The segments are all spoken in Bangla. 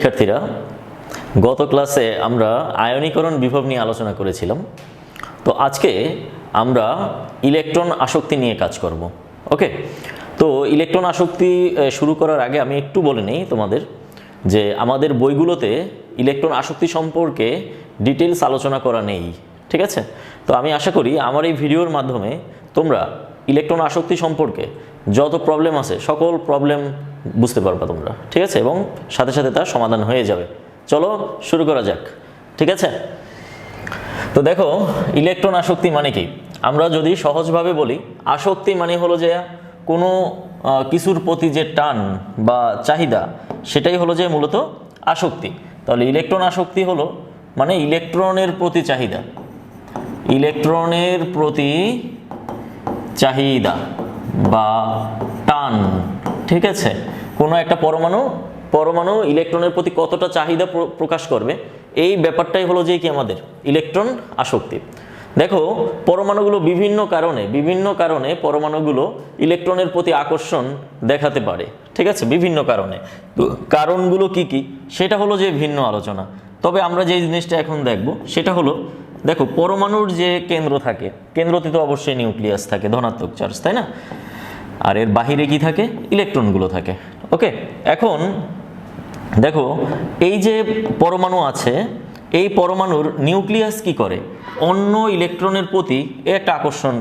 শিক্ষার্থীরা, গত ক্লাসে আমরা আয়নীকরণ বিভব নিয়ে আলোচনা করেছিলাম। তো আজকে আমরা ইলেকট্রন আসক্তি নিয়ে কাজ করব। ওকে, তো ইলেকট্রন আসক্তি শুরু করার আগে আমি একটু বলে নেই তোমাদের যে আমাদের বইগুলোতে ইলেকট্রন আসক্তি সম্পর্কে ডিটেলস আলোচনা করা নেই, ঠিক আছে? তো আমি আশা করি আমার এই ভিডিওর মাধ্যমে তোমরা ইলেকট্রন আসক্তি সম্পর্কে যত প্রবলেম আছে সকল প্রবলেম বুঝতে পারবা তোমরা, ঠিক আছে? এবং সাথে সাথে তার সমাধান হয়ে যাবে। চলো শুরু করা যাক, ঠিক আছে? তো দেখো, ইলেকট্রন আসক্তি মানে কি? আমরা যদি সহজভাবে বলি, আসক্তি মানে হলো যে কোনো কিছুর প্রতি যে টান বা চাহিদা, সেটাই হলো যে মূলত আসক্তি। তাহলে ইলেকট্রন আসক্তি হলো মানে ইলেকট্রনের প্রতি চাহিদা, ইলেকট্রনের প্রতি চাহিদা বা টান, ঠিক আছে? কোনো একটা পরমাণু ইলেকট্রনের প্রতি কতটা চাহিদা প্রকাশ করবে, এই ব্যাপারটাই হলো যে কি আমাদের ইলেকট্রন আসক্তি। দেখো, পরমাণুগুলো বিভিন্ন কারণে পরমাণুগুলো ইলেকট্রনের প্রতি আকর্ষণ দেখাতে পারে, ঠিক আছে? বিভিন্ন কারণে। তো কারণগুলো কি কি সেটা হলো যে ভিন্ন আলোচনা। তবে আমরা যে জিনিসটা এখন দেখব সেটা হলো, দেখো, পরমাণুর যে কেন্দ্র থাকে, কেন্দ্রতে তো অবশ্যই নিউক্লিয়াস থাকে, ধনাত্মক চার্জ, তাই না? আর এর বাহিরে কি থাকে? ইলেকট্রনগুলো থাকে। ওকে, এখন দেখো, এই যে পরমাণু আছে, এই পরমাণুর নিউক্লিয়াস কি করে? অন্য ইলেকট্রনের প্রতি একটা আকর্ষণ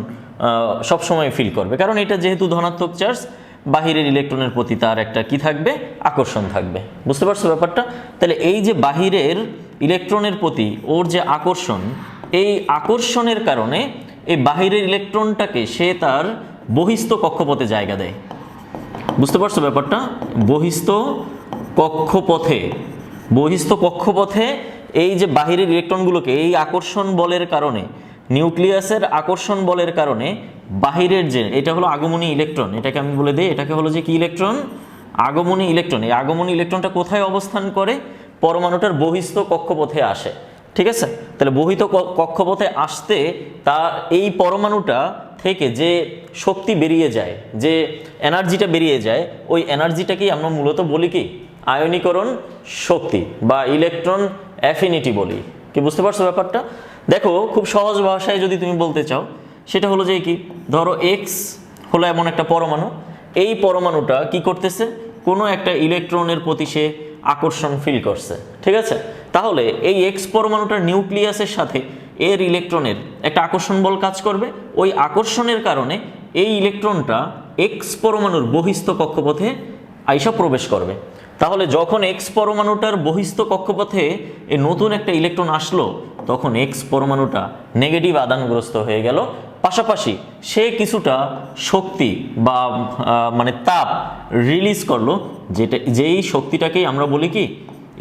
সবসময় ফিল করবে, কারণ এটা যেহেতু ধনাত্মক চার্জ, বাহিরের ইলেকট্রনের প্রতি তার একটা কি থাকবে? আকর্ষণ থাকবে। বুঝতে পারছো ব্যাপারটা? তাহলে এই যে বাহিরের ইলেকট্রনের প্রতি ওর যে আকর্ষণ, এই আকর্ষণের কারণে এই বাহিরের ইলেকট্রনটাকে সে তার বহিস্থ কক্ষপথে জায়গা দেয়। বুঝতে পারছো ব্যাপারটা? বহিস্থ কক্ষপথে এই যে বাহিরের ইলেকট্রনগুলোকে এই আকর্ষণ বলের কারণে, নিউক্লিয়াসের আকর্ষণ বলের কারণে বাহিরের যে, এটা হলো আগমনী ইলেকট্রন, এটাকে আমি বলে দিই, এটাকে হলো যে কি ইলেকট্রন? আগমনী ইলেকট্রন। এই আগমনী ইলেকট্রনটা কোথায় অবস্থান করে? পরমাণুটার বহিস্থ কক্ষপথে আসে, ঠিক আছে? তাহলে বহিস্থ কক্ষপথে আসতে তার এই পরমাণুটা থেকে যে শক্তি বেরিয়ে যায়, যে এনার্জিটা বেরিয়ে যায়, ওই এনার্জিটাকেই আমরা মূলত বলি কি? আয়নীকরণ শক্তি বা ইলেকট্রন অ্যাফিনিটি বলি। কি বুঝতে পারছো ব্যাপারটা? দেখো, খুব সহজ ভাষায় যদি তুমি বলতে চাও, সেটা হলো যে কি, ধরো এক্স হলো এমন একটা পরমাণু, এই পরমাণুটা কি করতেছে? কোনো একটা ইলেকট্রনের প্রতি সে আকর্ষণ ফিল করছে, ঠিক আছে? তাহলে এই এক্স পরমাণুটার নিউক্লিয়াসের সাথে এর ইলেকট্রনের একটা আকর্ষণ বল কাজ করবে। ওই আকর্ষণের কারণে এই ইলেকট্রনটা এক্স পরমাণুর বহিস্থ কক্ষপথে আইসা প্রবেশ করবে। তাহলে যখন এক্স পরমাণুটার বহিস্থ কক্ষপথে এই নতুন একটা ইলেকট্রন আসলো, তখন এক্স পরমাণুটা নেগেটিভ আদানগ্রস্ত হয়ে গেল, পাশাপাশি সে কিছুটা শক্তি বা মানে তাপ রিলিজ করলো, যেই শক্তিটাকেই আমরা বলি কি?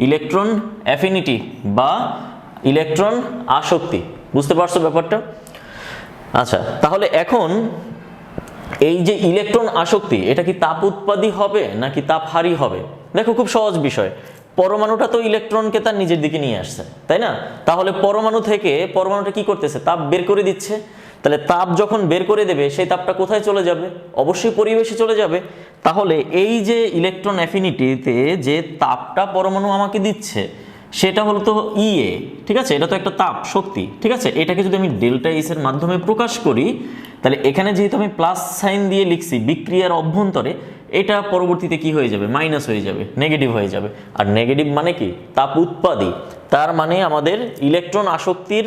ইলেকট্রন অ্যাফিনিটি বা ইলেকট্রন আসক্তি। বুঝতে পারছো ব্যাপারটা? আচ্ছা, তাহলে এখন এই যে ইলেকট্রন আসক্তি, এটা কি তাপ উৎপাদী হবে নাকি তাপহারী হবে? দেখো, খুব সহজ বিষয়। পরমাণুটা তো ইলেকট্রনকে তার নিজের দিকে নিয়ে আসছে, তাই না? তাহলে পরমাণুটা কি করতেছে? তাপ বের করে দিচ্ছে। তাহলে তাপ যখন বের করে দেবে, সেই তাপটা কোথায় চলে যাবে? অবশ্যই পরিবেশে চলে যাবে। তাহলে এই যে ইলেকট্রন অ্যাফিনিটিতে যে তাপটা পরমাণু আমাকে দিচ্ছে, সেটা হলো তো ইএ, ঠিক আছে? এটা তো একটা তাপ শক্তি, ঠিক আছে? এটাকে যদি আমি ডেল্টা এস এর মাধ্যমে প্রকাশ করি, তাহলে এখানে যেহেতু আমি প্লাস সাইন দিয়ে লিখছি, বিক্রিয়ার অভ্যন্তরে এটা পরবর্তীতে কি হয়ে যাবে? মাইনাস হয়ে যাবে, নেগেটিভ হয়ে যাবে। আর নেগেটিভ মানে কি? তাপ উৎপাদী। তার মানে আমাদের ইলেকট্রন আসক্তির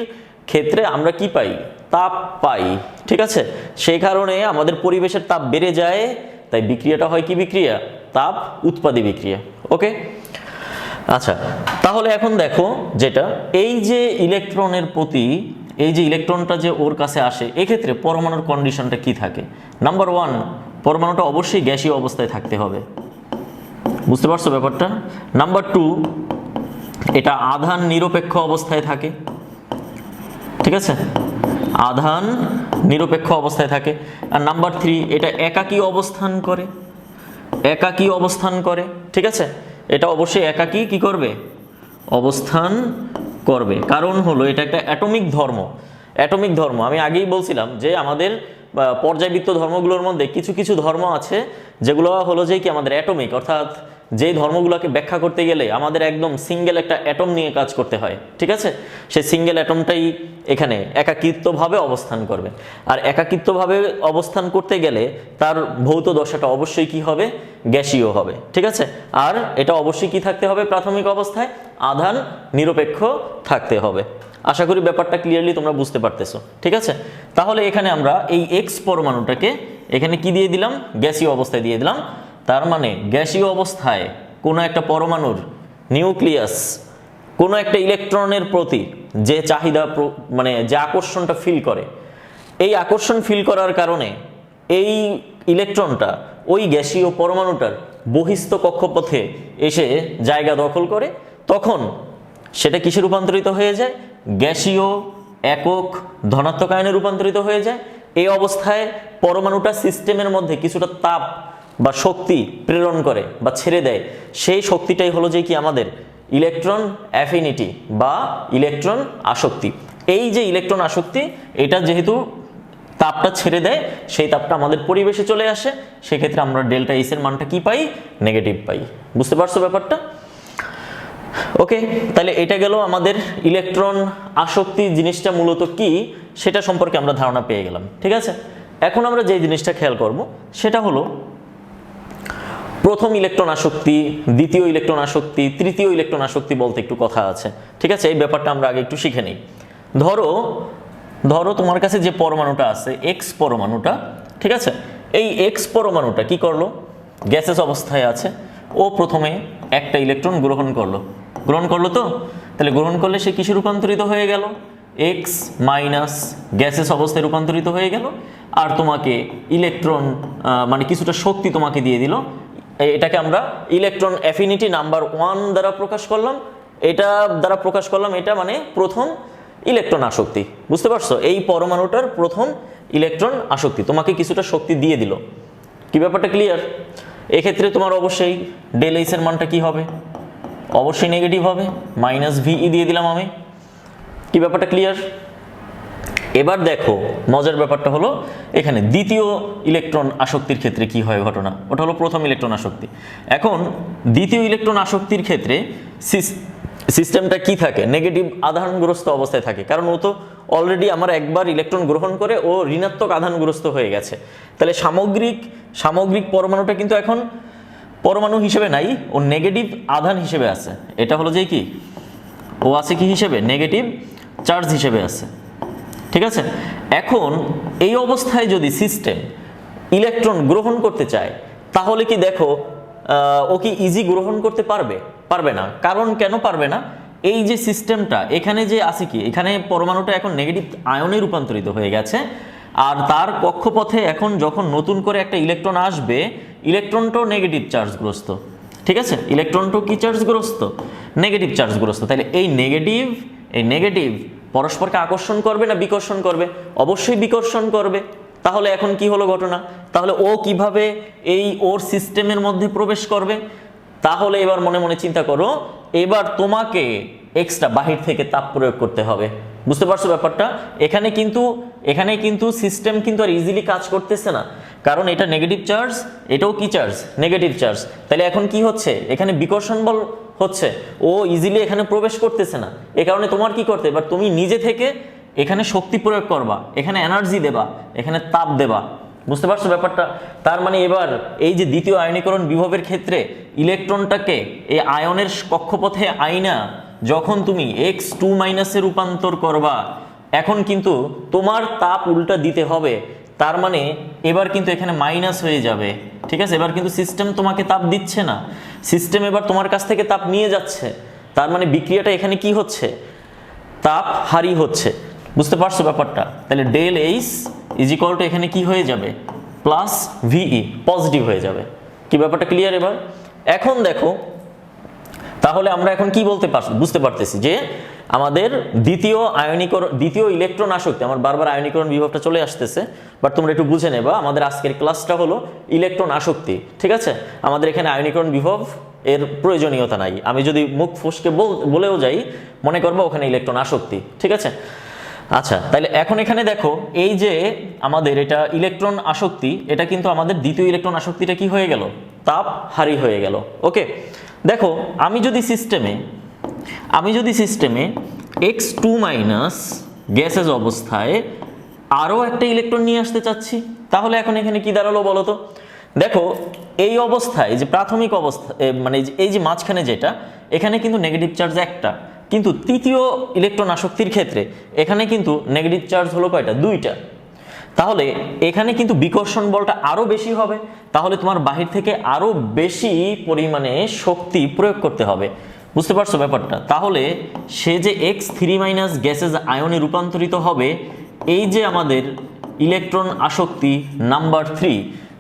ক্ষেত্রে আমরা কি পাই? তাপ পাই, ঠিক আছে? সেই কারণে আমাদের পরিবেশের তাপ বেড়ে যায়, তাই বিক্রিয়াটা হয় কি বিক্রিয়া? তাপ উৎপাদী বিক্রিয়া। ওকে, আচ্ছা, তাহলে এখন দেখো, যেটা এই যে ইলেকট্রনের প্রতি, এই যে ইলেকট্রনটা যে ওর কাছে আসে, এক্ষেত্রে পরমাণুর কন্ডিশনটা কি থাকে? নাম্বার 1, পরমাণুটা অবশ্যই গ্যাসীয় অবস্থায় থাকতে হবে। বুঝতে পারছো ব্যাপারটা? নাম্বার 2, এটা আধান নিরপেক্ষ অবস্থায় থাকে, ঠিক আছে? আধান নিরপেক্ষ অবস্থায় থাকে। আর নাম্বার 3, এটা একাকী অবস্থান করে, ঠিক আছে? এটা অবশ্যই একাকী কি করবে? অবস্থান করবে। কারণ হলো এটা একটা অ্যাটমিক ধর্ম। আমি আগেই বলছিলাম যে আমাদের পর্যায়বৃত্ত ধর্মগুলোর মধ্যে কিছু কিছু ধর্ম আছে যেগুলো হলো যে কি আমাদের অ্যাটমিক, অর্থাৎ যেই ধর্মগুলোকে ব্যাখ্যা করতে গেলে আমাদের একদম সিঙ্গেল একটা অ্যাটম নিয়ে কাজ করতে হয়, ঠিক আছে? সেই সিঙ্গেল অ্যাটমটাই এখানে একাকিত্বভাবে অবস্থান করবে। আর একাকিত্বভাবে অবস্থান করতে গেলে তার ভৌত দশাটা অবশ্যই কি হবে? গ্যাসীয় হবে, ঠিক আছে? আর এটা অবশ্যই কি থাকতে হবে? প্রাথমিক অবস্থায় আধান নিরপেক্ষ থাকতে হবে। আশা করি ব্যাপারটা ক্লিয়ারলি তোমরা বুঝতে পারতেছো, ঠিক আছে? তাহলে এখানে আমরা এই এক্স পরমাণুটাকে এখানে কি দিয়ে দিলাম? গ্যাসীয় অবস্থায় দিয়ে দিলাম। তার মানে গ্যাসীয় অবস্থায় কোনো একটা পরমাণুর নিউক্লিয়াস কোনো একটা ইলেকট্রনের প্রতি যে চাহিদা মানে যে আকর্ষণটা ফিল করে, এই আকর্ষণ ফিল করার কারণে এই ইলেকট্রনটা ওই গ্যাসীয় পরমাণুটার বহিস্থ কক্ষপথে এসে জায়গা দখল করে, তখন সেটা কিসে রূপান্তরিত হয়ে যায়? গ্যাসীয় একক ধনাত্মক আয়নে রূপান্তরিত হয়ে যায়। এই অবস্থায় পরমাণুটা সিস্টেমের মধ্যে কিছুটা তাপ বা শক্তি প্রেরণ করে বা ছেড়ে দেয়। সেই শক্তিটাই হলো যে কি আমাদের ইলেকট্রন অ্যাফিনিটি বা ইলেকট্রন আসক্তি। এই যে ইলেকট্রন আসক্তি, এটা যেহেতু তাপটা ছেড়ে দেয়, সেই তাপটা আমাদের পরিবেশে চলে আসে, সেক্ষেত্রে আমরা ডেল্টা এইচ এর মানটা কি পাই? নেগেটিভ পাই। বুঝতে পারছো ব্যাপারটা? ওকে, তাহলে এটা গেল আমাদের ইলেকট্রন আসক্তি জিনিসটা মূলত কি সেটা সম্পর্কে আমরা ধারণা পেয়ে গেলাম, ঠিক আছে? এখন আমরা যে জিনিসটা খেয়াল করব সেটা হলো প্রথম ইলেকট্রন আসক্তি, দ্বিতীয় ইলেকট্রন আসক্তি, তৃতীয় ইলেকট্রন আসক্তি বলতে একটু কথা আছে, ঠিক আছে? এই ব্যাপারটা আমরা আগে একটু শিখে নিই। ধরো তোমার কাছে যে পরমাণুটা আছে এক্স পরমাণুটা, ঠিক আছে? এই এক্স পরমাণুটা কি করলো? গ্যাসেস অবস্থায় আছে, ও প্রথমে একটা ইলেকট্রন গ্রহণ করলো তো, তাহলে গ্রহণ করলে সে কিসে রূপান্তরিত হয়ে গেল? এক্স মাইনাস গ্যাসেস অবস্থায় রূপান্তরিত হয়ে গেল। আর তোমাকে ইলেকট্রন মানে কিছুটা শক্তি তোমাকে দিয়ে দিল। এটাকে আমরা ইলেকট্রন অ্যাফিনিটি নাম্বার 1 দ্বারা প্রকাশ করলাম। এটা মানে প্রথম ইলেকট্রন আসক্তি। বুঝতে পারছো? এই পরমাণুটার প্রথম ইলেকট্রন আসক্তি তোমাকে কিছুটা শক্তি দিয়ে দিল। কি ব্যাপারটা ক্লিয়ার? এক্ষেত্রে তোমার অবশ্যই ডেল এইচ এর মানটা কি হবে? অবশ্যই নেগেটিভ হবে, মাইনাস ভিই দিয়ে দিলাম আমি। কি ব্যাপারটা ক্লিয়ার? এবার দেখো মজার ব্যাপারটা হলো এখানে দ্বিতীয় ইলেকট্রন আসক্তির ক্ষেত্রে কি হয় ঘটনা, ওটা হলো প্রথম ইলেকট্রন আসক্তি। এখন দ্বিতীয় ইলেকট্রন আসক্তির ক্ষেত্রে সিস্টেমটা কি থাকে? নেগেটিভ আধানগ্রস্ত অবস্থায় থাকে, কারণ ও তো অলরেডি আমার একবার ইলেকট্রন গ্রহণ করে ও ঋণাত্মক আধানগ্রস্ত হয়ে গেছে। তাহলে সামগ্রিক পরমাণুটা কিন্তু এখন পরমাণু হিসেবে নাই, ও নেগেটিভ আধান হিসেবে আছে। এটা হলো যে কি, ও আছে কি হিসেবে? নেগেটিভ চার্জ হিসেবে আছে, ঠিক আছে? এখন এই অবস্থায় যদি সিস্টেম ইলেকট্রন গ্রহণ করতে চায়, তাহলে কি দেখো ও কি ইজি গ্রহণ করতে পারবে? পারবে না। কারণ কেন পারবে না? এই যে সিস্টেমটা এখানে যে আছে কি, এখানে পরমাণুটা এখন নেগেটিভ আয়নে রূপান্তরিত হয়ে গেছে, আর তার কক্ষপথে এখন যখন নতুন করে একটা ইলেকট্রন আসবে, ইলেকট্রনটাও নেগেটিভ চার্জগ্রস্ত, ঠিক আছে? ইলেকট্রনটাও কি চার্জগ্রস্ত? নেগেটিভ চার্জগ্রস্ত। তাহলে এই নেগেটিভ পরস্পরকে আকর্ষণ করবে না বিকর্ষণ করবে? অবশ্যই বিকর্ষণ করবে। তাহলে এখন কি হলো ঘটনা? তাহলে ও কিভাবে এই ওর সিস্টেমের মধ্যে প্রবেশ করবে? তাহলে এবার মনে মনে চিন্তা করো, এবার তোমাকে এক্সট্রা বাহির থেকে তাপ প্রয়োগ করতে হবে। বুঝতে পারছো ব্যাপারটা? এখানে কিন্তু সিস্টেম কিন্তু আর ইজিলি কাজ করতেছে না, কারণ এটা নেগেটিভ চার্জ, এটাও কি চার্জ? Negative charge. তাহলে এখন কি হচ্ছে? এখানে বিকর্ষণ বল হচ্ছে, ও ইজিলি এখানে প্রবেশ করতেছে না। এ কারণে তোমার কি করতে? এবার তুমি নিজে থেকে এখানে শক্তি প্রয়োগ করবা, এখানে এনার্জি দেবা, এখানে তাপ দেবা। বুঝতে পারছো ব্যাপারটা? তার মানে এবার এই যে দ্বিতীয় আয়নীকরণ বিভবের ক্ষেত্রে ইলেকট্রনটাকে এই আয়নের কক্ষপথে আইনা যখন তুমি x2 মাইনাসে রূপান্তর করবা, এখন কিন্তু তোমার তাপ উল্টা দিতে হবে। তার মানে এবার কিন্তু এখানে মাইনাস হয়ে যাবে, ঠিক আছে? এবার কিন্তু সিস্টেম তোমাকে তাপ দিচ্ছে না, সিস্টেম এবার তোমার কাছ থেকে তাপ নিয়ে যাচ্ছে। তার মানে বিক্রিয়াটা এখানে কি হচ্ছে? তাপ হারি হচ্ছে। বুঝতে পারছো ব্যাপারটা? তাহলে del H is equal to এখানে কি হয়ে যাবে? প্লাস ভিই, পজিটিভ হয়ে যাবে। কি ব্যাপারটা ক্লিয়ার? এবার এখন দেখো, তাহলে আমরা এখন কি বুঝতে পারতেছি যে আমাদের দ্বিতীয় ইলেকট্রন আসক্তি, আমার বারবার আয়নীকরণ বিভবটা চলে আসতেছে, বাট তোমরা একটু বুঝে নেবা, আমাদের আজকের ক্লাসটা হলো ইলেকট্রন আসক্তি, ঠিক আছে? আমাদের এখানে আয়নীকরণ বিভব এর প্রয়োজনীয়তা নাই। আমি যদি মুখ ফুসকে বলেও যাই, মনে করবো ওখানে ইলেকট্রন আসক্তি, ঠিক আছে? আচ্ছা, তাহলে এখন এখানে দেখো, এই যে আমাদের এটা ইলেকট্রন আসক্তি, এটা কিন্তু আমাদের দ্বিতীয় ইলেকট্রন আসক্তিটা কি হয়ে গেল? তাপহারী হয়ে গেল। ওকে, দেখো আমি যদি সিস্টেমে x2 মাইনাস গ্যাসেস অবস্থায় আরও একটা ইলেকট্রন নিয়ে আসতে চাচ্ছি, তাহলে এখন এখানে কি দাঁড়ালো বলো তো? দেখো এই অবস্থায় যে প্রাথমিক অবস্থা মানে এই যে মাঝখানে যেটা, এখানে কিন্তু নেগেটিভ চার্জ একটা, কিন্তু তৃতীয় ইলেকট্রন আসক্তির ক্ষেত্রে এখানে কিন্তু নেগেটিভ চার্জ হলো কয়টা? দুইটা। তাহলে এখানে কিন্তু বিকর্ষণ বলটা আরো বেশি হবে, তাহলে তোমার বাহির থেকে আরো বেশি পরিমাণে শক্তি প্রয়োগ করতে হবে। বুঝতে পারছো ব্যাপারটা? তাহলে সে যে x3 মাইনাস গ্যাসেস আয়নে রূপান্তরিত হবে, এই যে আমাদের ইলেকট্রন আসক্তি নাম্বার 3,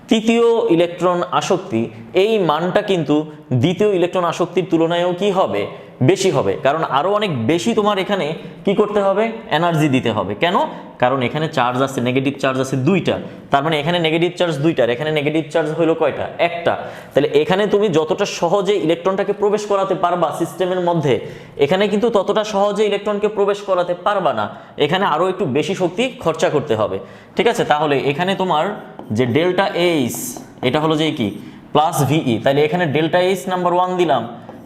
তৃতীয় ইলেকট্রন আসক্তি, এই মানটা কিন্তু দ্বিতীয় ইলেকট্রন আসক্তির তুলনায়ও কি হবে? বেশি হবে, কারণ আরো অনেক বেশি তোমার এখানে কি করতে হবে? এনার্জি দিতে হবে। কেন? কারণ এখানে চার্জ আছে, নেগেটিভ চার্জ আছে দুইটা, তার মানে এখানে নেগেটিভ চার্জ দুইটা আর এখানে নেগেটিভ চার্জ হলো কয়টা? একটা। তাহলে এখানে তুমি যতটা সহজে ইলেকট্রনটাকে প্রবেশ করাতে পারবা সিস্টেমের মধ্যে, এখানে কিন্তু ততটা সহজে ইলেকট্রনকে প্রবেশ করাতে পারবা না, এখানে আরো একটু বেশি শক্তি খরচা করতে হবে। ঠিক আছে, তাহলে এখানে তোমার যে ডেল্টা এইচ, এটা হলো যে কি প্লাস ভিই, তাহলে এখানে ডেল্টা এইচ নাম্বার 1 দিলাম,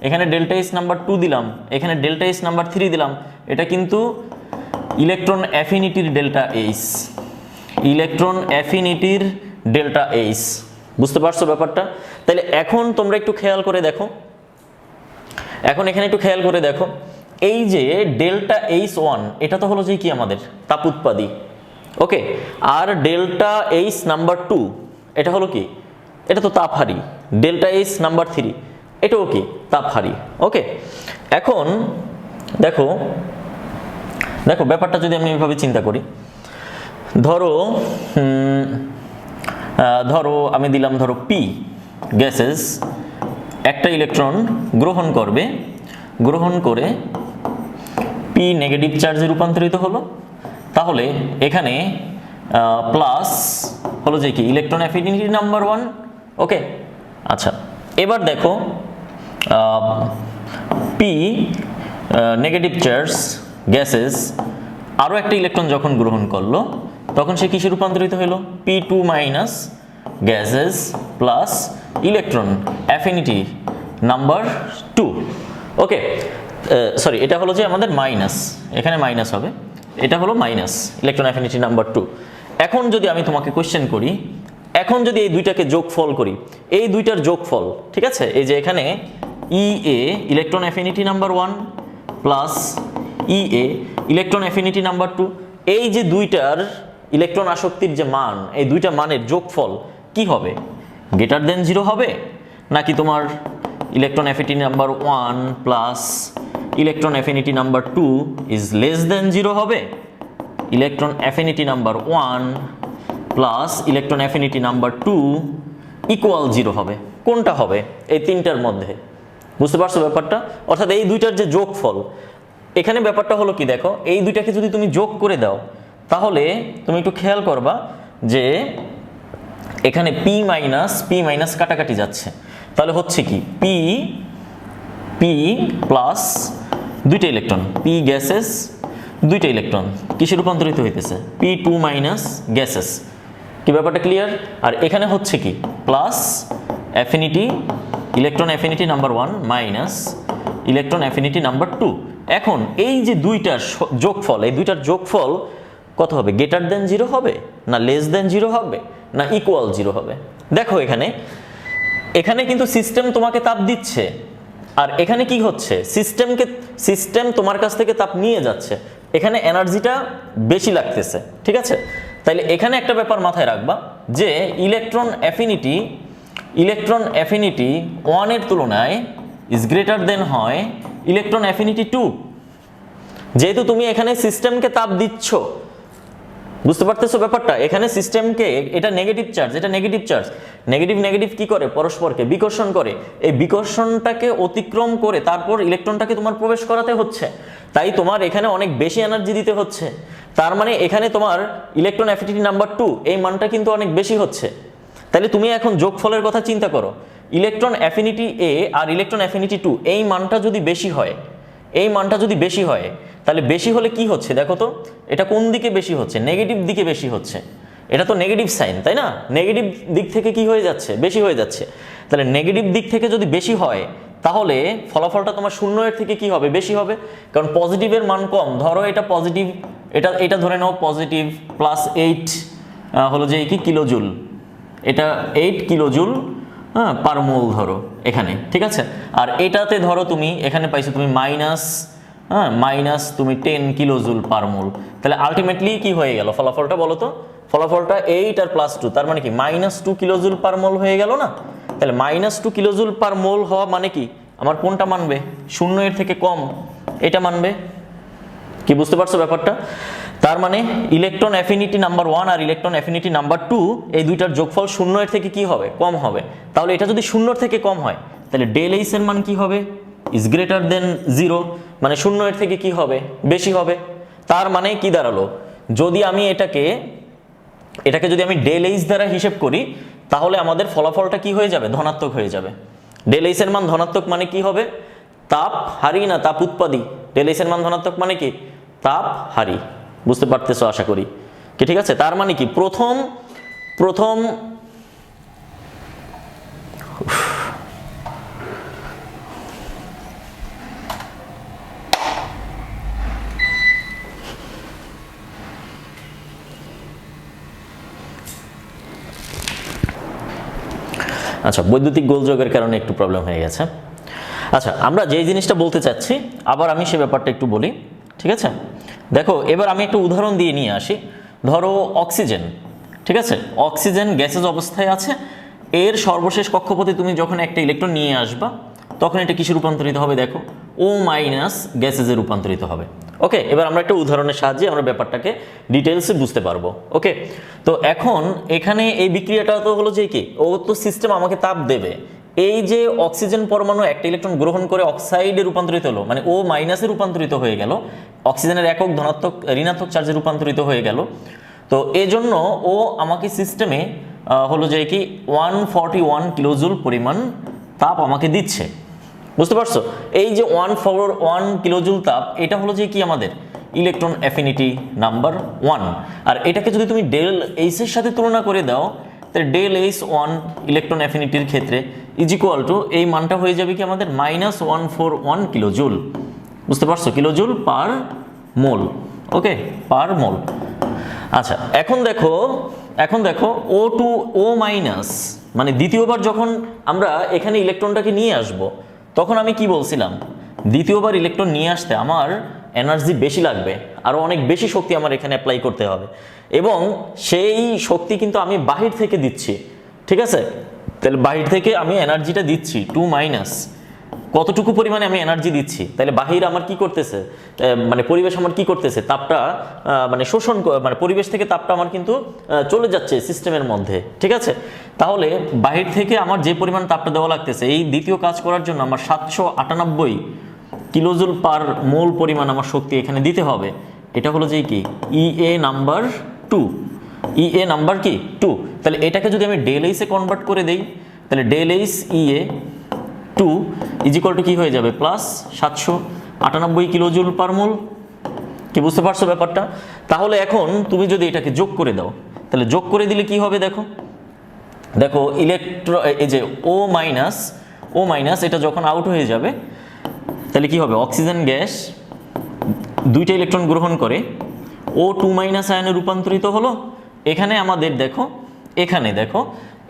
এখানে ডেল্টা এইচ নাম্বার 2 দিলাম, এখানে ডেল্টা এইচ নাম্বার 3 দিলাম। এটা কিন্তু ইলেকট্রন অ্যাফিনিটির ডেল্টা এইচ, ইলেকট্রন অ্যাফিনিটির ডেল্টা এইচ। বুঝতে পারছো ব্যাপারটা? তাহলে এখন তোমরা একটু খেয়াল করে দেখো, এখন এখানে একটু খেয়াল করে দেখো, এই যে ডেল্টা এইচ 1 এটা তো হলো যে কি আমাদের তাপ উৎপাদী। ওকে, আর ডেল্টা এইচ নাম্বার 2 এটা হলো কি? এটা তো তাপহারী। ডেল্টা এইচ নাম্বার 3 এটাও কি? তাপহারী। ওকে, এখন দেখো দেখো ব্যাপারটা যদি আমি এভাবে চিন্তা করি, ধরো আমি দিলাম, ধরো পি গ্যাসেস একটা ইলেকট্রন গ্রহণ করবে, গ্রহণ করে পি নেগেটিভ চার্জে রূপান্তরিত হলো, তাহলে এখানে প্লাস হলো যে কি ইলেকট্রন অ্যাফিনিটি নাম্বার 1। ওকে, আচ্ছা এবার দেখো পি নেগেটিভ চার্জ গ্যাসেস আরও একটা ইলেকট্রন যখন গ্রহণ করলো, তখন সে কিসে রূপান্তরিত হলো? P2 minus gases plus electron affinity number 2। ওকে, সরি, এটা হলো যে আমাদের মাইনাস, এখানে মাইনাস হবে, এটা হলো মাইনাস ইলেকট্রন অ্যাফিনিটি নাম্বার 2। এখন যদি আমি তোমাকে কোশ্চেন করি, এখন যদি এই দুইটাকে যোগফল করি, এই দুইটার যোগফল, ঠিক আছে, এই যে এখানে EA electron affinity number 1 plus EA electron affinity number 2, এই যে দুইটার ইলেকট্রন আসক্তির যে মান, এই দুইটা মানের যোগফল কি হবে? গ্রেটার দেন 0 হবে, নাকি তোমার electron affinity number 1 plus electron affinity number 2 is less than 0 হবে? Electron affinity number 1 plus electron affinity number 2 equal 0 হবে। কোনটা হবে এই তিনটার মধ্যে? বুঝতে পারছো ব্যাপারটা? অর্থাৎ এই দুইটার যে যোগফল, এখানে ব্যাপারটা হলো কি, দেখো এই দুইটাকে যদি তুমি যোগ করে দাও, তাহলে তুমি একটু খেয়াল করবা যে এখানে পি মাইনাস কাটাকাটি যাচ্ছে, তাহলে হচ্ছে কি পি প্লাস দুইটা ইলেকট্রন, পি গ্যাসেস দুইটা ইলেকট্রন কিসে রূপান্তরিত হইতেছে? P2 minus gases. কি ব্যাপারটা ক্লিয়ার? আর এখানে হচ্ছে কি plus affinity electron affinity number 1 minus electron affinity number 2। এখন এই যে দুইটার যোগফল, এই দুইটার যোগফল কত হবে? গ্রেটার দেন 0 হবে, না লেস দেন 0 হবে, না ইকুয়াল 0 হবে? দেখো এখানে কিন্তু সিস্টেম তোমাকে তাপ দিচ্ছে, আর এখানে কি হচ্ছে? সিস্টেম তোমার কাছ থেকে তাপ নিয়ে যাচ্ছে, এখানে এনার্জিটা বেশি লাগতেছে। ঠিক আছে, তাইলে এখানে একটা ব্যাপার মাথায় রাখবা যে ইলেকট্রন অ্যাফিনিটি 1 এর তুলনায় ইজ গ্রেটার দেন হয় ইলেকট্রন অ্যাফিনিটি 2। যেহেতু তুমি এখানে সিস্টেমকে তাপ দিচ্ছ, বুঝতে পারতেছো ব্যাপারটা? এখানে সিস্টেমকে, এটা নেগেটিভ চার্জ, এটা নেগেটিভ চার্জ, নেগেটিভ কি করে? পরস্পরকে বিকর্ষণ করে। এই বিকর্ষণটাকে অতিক্রম করে তারপর ইলেকট্রনটাকে তোমার প্রবেশ করাতে হচ্ছে, তাই তোমার এখানে অনেক বেশি এনার্জি দিতে হচ্ছে। তার মানে এখানে তোমার ইলেকট্রন অ্যাফিনিটি নাম্বার 2 এই মানটা কিন্তু অনেক বেশি হচ্ছে। তাহলে তুমি এখন যোগফলের কথা চিন্তা করো, ইলেকট্রন অ্যাফিনিটি A আর ইলেকট্রন অ্যাফিনিটি 2 এই মানটা যদি বেশি হয়, এই মানটা যদি বেশি হয়, তাহলে বেশি হলে কি হচ্ছে দেখো তো? এটা কোন দিকে বেশি হচ্ছে? নেগেটিভ দিকে বেশি হচ্ছে। এটা তো নেগেটিভ সাইন, তাই না? নেগেটিভ দিক থেকে কি হয়ে যাচ্ছে, বেশি হয়ে যাচ্ছে। তাহলে নেগেটিভ দিক থেকে যদি বেশি হয় তাহলে ফলাফলটা তোমার শূন্যের থেকে কি হবে, বেশি হবে, কারণ পজিটিভের মান কম। ধরো এটা পজিটিভ, এটা ধরে নাও পজিটিভ +8 হলো যে কি কিলোজুল, এটা 8 কিলোজুল পার মোল ধরো এখানে, ঠিক আছে। আর এটাতে ধরো তুমি এখানে পাইছো তুমি মাইনাস তুমি 10 কিলোজুল পার মোল। তাহলে আলটিমেটলি কি হয়ে গেল ফলাফলটা বলো তো? ফলাফলটা 8 আর +2, তার মানে কি -2 কিলোজুল পার মোল হয়ে গেল না? তাহলে -2 কিলোজুল পার মোল হওয়া মানে কি আমার কোনটা মানবে, শূন্যের থেকে কম এটা মানবে। কি বুঝতে পারছো ব্যাপারটা? তার মানে ইলেকট্রন অ্যাফিনিটি নাম্বার 1 আর ইলেকট্রন অ্যাফিনিটি নাম্বার 2 এই দুইটার যোগফল শূন্যের থেকে কি হবে, কম হবে। তাহলে এটা যদি শূন্যর থেকে কম হয় তাহলে ডেল এইচ এর মান কি হবে, ইজ গ্রেটার দেন 0, মানে শূন্যের থেকে কি হবে, বেশি হবে। তার মানে কি দাঁড়ালো, যদি আমি এটাকে যদি আমি ডেল এইচ দ্বারা হিসেব করি তাহলে আমাদের ফলাফলটা কি হয়ে যাবে, ধনাত্মক হয়ে যাবে। ডেল এইচ এর মান ধনাত্মক মানে কি হবে, তাপ হারি না তাপ উৎপাদী। ডেল এইচ এর মান ধনাত্মক মানে কি, তাপ হারি। বুঝতে পারতেছো আশা করি, কি ঠিক আছে? তার মানে কি প্রথম আচ্ছা, বৈদ্যুতিক গোলযোগের কারণে একটু প্রবলেম হয়ে গেছে। আচ্ছা, আমরা যে জিনিসটা বলতে চাচ্ছি আবার আমি সে ব্যাপারটা একটু বলি, ঠিক আছে? দেখো এবার আমি একটা উদাহরণ দিয়ে নিয়ে আসি। ধরো অক্সিজেন, ঠিক আছে, অক্সিজেন গ্যাসেজ অবস্থায় আছে, এর সর্বশেষ কক্ষপথে তুমি যখন একটা ইলেকট্রন নিয়ে আসবা তখন এটা কিসে রূপান্তরিত হবে, দেখো O- গ্যাসেজে রূপান্তরিত হবে। ওকে, এবার আমরা একটা উদাহরণের সাহায্যে আমরা ব্যাপারটাকে ডিটেলসে বুঝতে পারবো। ওকে, তো এখন এখানে এই বিক্রিয়াটা তো হলো যে কি, ও তো সিস্টেম আমাকে তাপ দেবে। এই যে অক্সিজেন পরমাণু একটা ইলেকট্রন গ্রহণ করে অক্সাইডে রূপান্তরিত হলো, মানে O- রূপান্তরিত হয়ে গেল, অক্সিজেনের একক ধনাত্মক ঋণাত্মক চার্জে রূপান্তরিত হয়ে গেল। তো এই জন্য ও আমাকে সিস্টেমে হলো যে কি 141 কিলোজুল পরিমাণ তাপ আমাকে দিচ্ছে। বুঝতে পারছো? এই যে 141 কিলোজুল তাপ, এটা হলো যে কি আমাদের ইলেকট্রন অ্যাফিনিটি নাম্বার 1। আর এটাকে যদি তুমি ডেল এইচ এর সাথে তুলনা করে দাও তাহলে ডেল এইচ 1 ইলেকট্রন অ্যাফিনিটির ক্ষেত্রে ইজ ইকুয়াল টু এই মানটা হয়ে যাবে কি আমাদের -141 কিলোজুল। বুঝতে পারছো? কিলোজুল পার মোল। ওকে, পার মোল। আচ্ছা, এখন দেখো O2 মানে দ্বিতীয়বার যখন আমরা এখানে ইলেকট্রনটাকে নিয়ে আসব তখন আমি কি বলছিলাম, দ্বিতীয়বার ইলেকট্রন নিয়ে আসতে আমার এনার্জি বেশি লাগবে, আরো অনেক বেশি শক্তি আমার এখানে অ্যাপ্লাই করতে হবে, এবং সেই শক্তি কিন্তু আমি বাহির থেকে দিচ্ছি, ঠিক আছে? তাহলে বাহির থেকে আমি এনার্জিটা দিচ্ছি 2 কতটুকু পরিমাণে আমি এনার্জি দিচ্ছি, তাহলে বাহির আমার কি করতেছে, মানে পরিবেশ আমার কি করতেছে, তাপটা মানে শোষণ, মানে পরিবেশ থেকে তাপটা আমার কিন্তু চলে যাচ্ছে সিস্টেমের মধ্যে, ঠিক আছে? তাহলে বাহির থেকে আমার যে পরিমাণ তাপটা দেওয়া লাগতেছে এই দ্বিতীয় কাজ করার জন্য আমার 798 কিলোজুল পার মোল পরিমাণ আমার শক্তি এখানে দিতে হবে। এটা হলো যে কি EA নাম্বার 2, EA নাম্বার কি 2। তাহলে এটাকে যদি আমি ডেল এইচ এ কনভার্ট করে দেই তাহলে del H EA 2 is equal to কি হয়ে যাবে, +798 কিলোজুল পার মোল। কি বুঝতে পারছো ব্যাপারটা? তাহলে এখন তুমি যদি এটাকে যোগ করে দাও তাহলে যোগ করে দিলে কি হবে, দেখো এই যে O- এটা যখন আউট হয়ে যাবে তাহলে কি হবে, অক্সিজেন গ্যাস দুইটা ইলেকট্রন গ্রহণ করে O2 আয়নে রূপান্তরিত হলো। এখানে আমাদের এখানে দেখো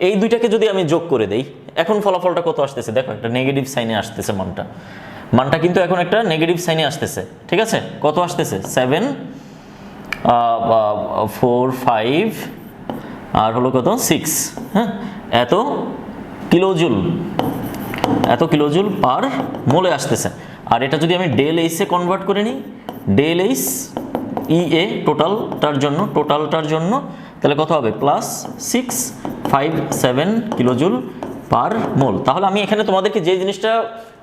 এই দুইটাকে যদি আমি যোগ করে দেই এখন ফলাফলটা কত আসতেছে, দেখো একটা নেগেটিভ সাইনে আসতেছে, মানটা কিন্তু এখন একটা নেগেটিভ সাইনে আসতেছে, ঠিক আছে? কত আসতেছে, 7 4 5 আর হলো কত 6, হ্যাঁ, এত কিলোজুল পার মোলে আসতেছে। আর এটা যদি আমি ডেল এইচ এ কনভার্ট করে নিই, ডেল এইচ EA টোটালটার জন্য তাহলে কত হবে, +657 কিলোজুল পার মোল। তাহলে আমি এখানে তোমাদেরকে যে জিনিসটা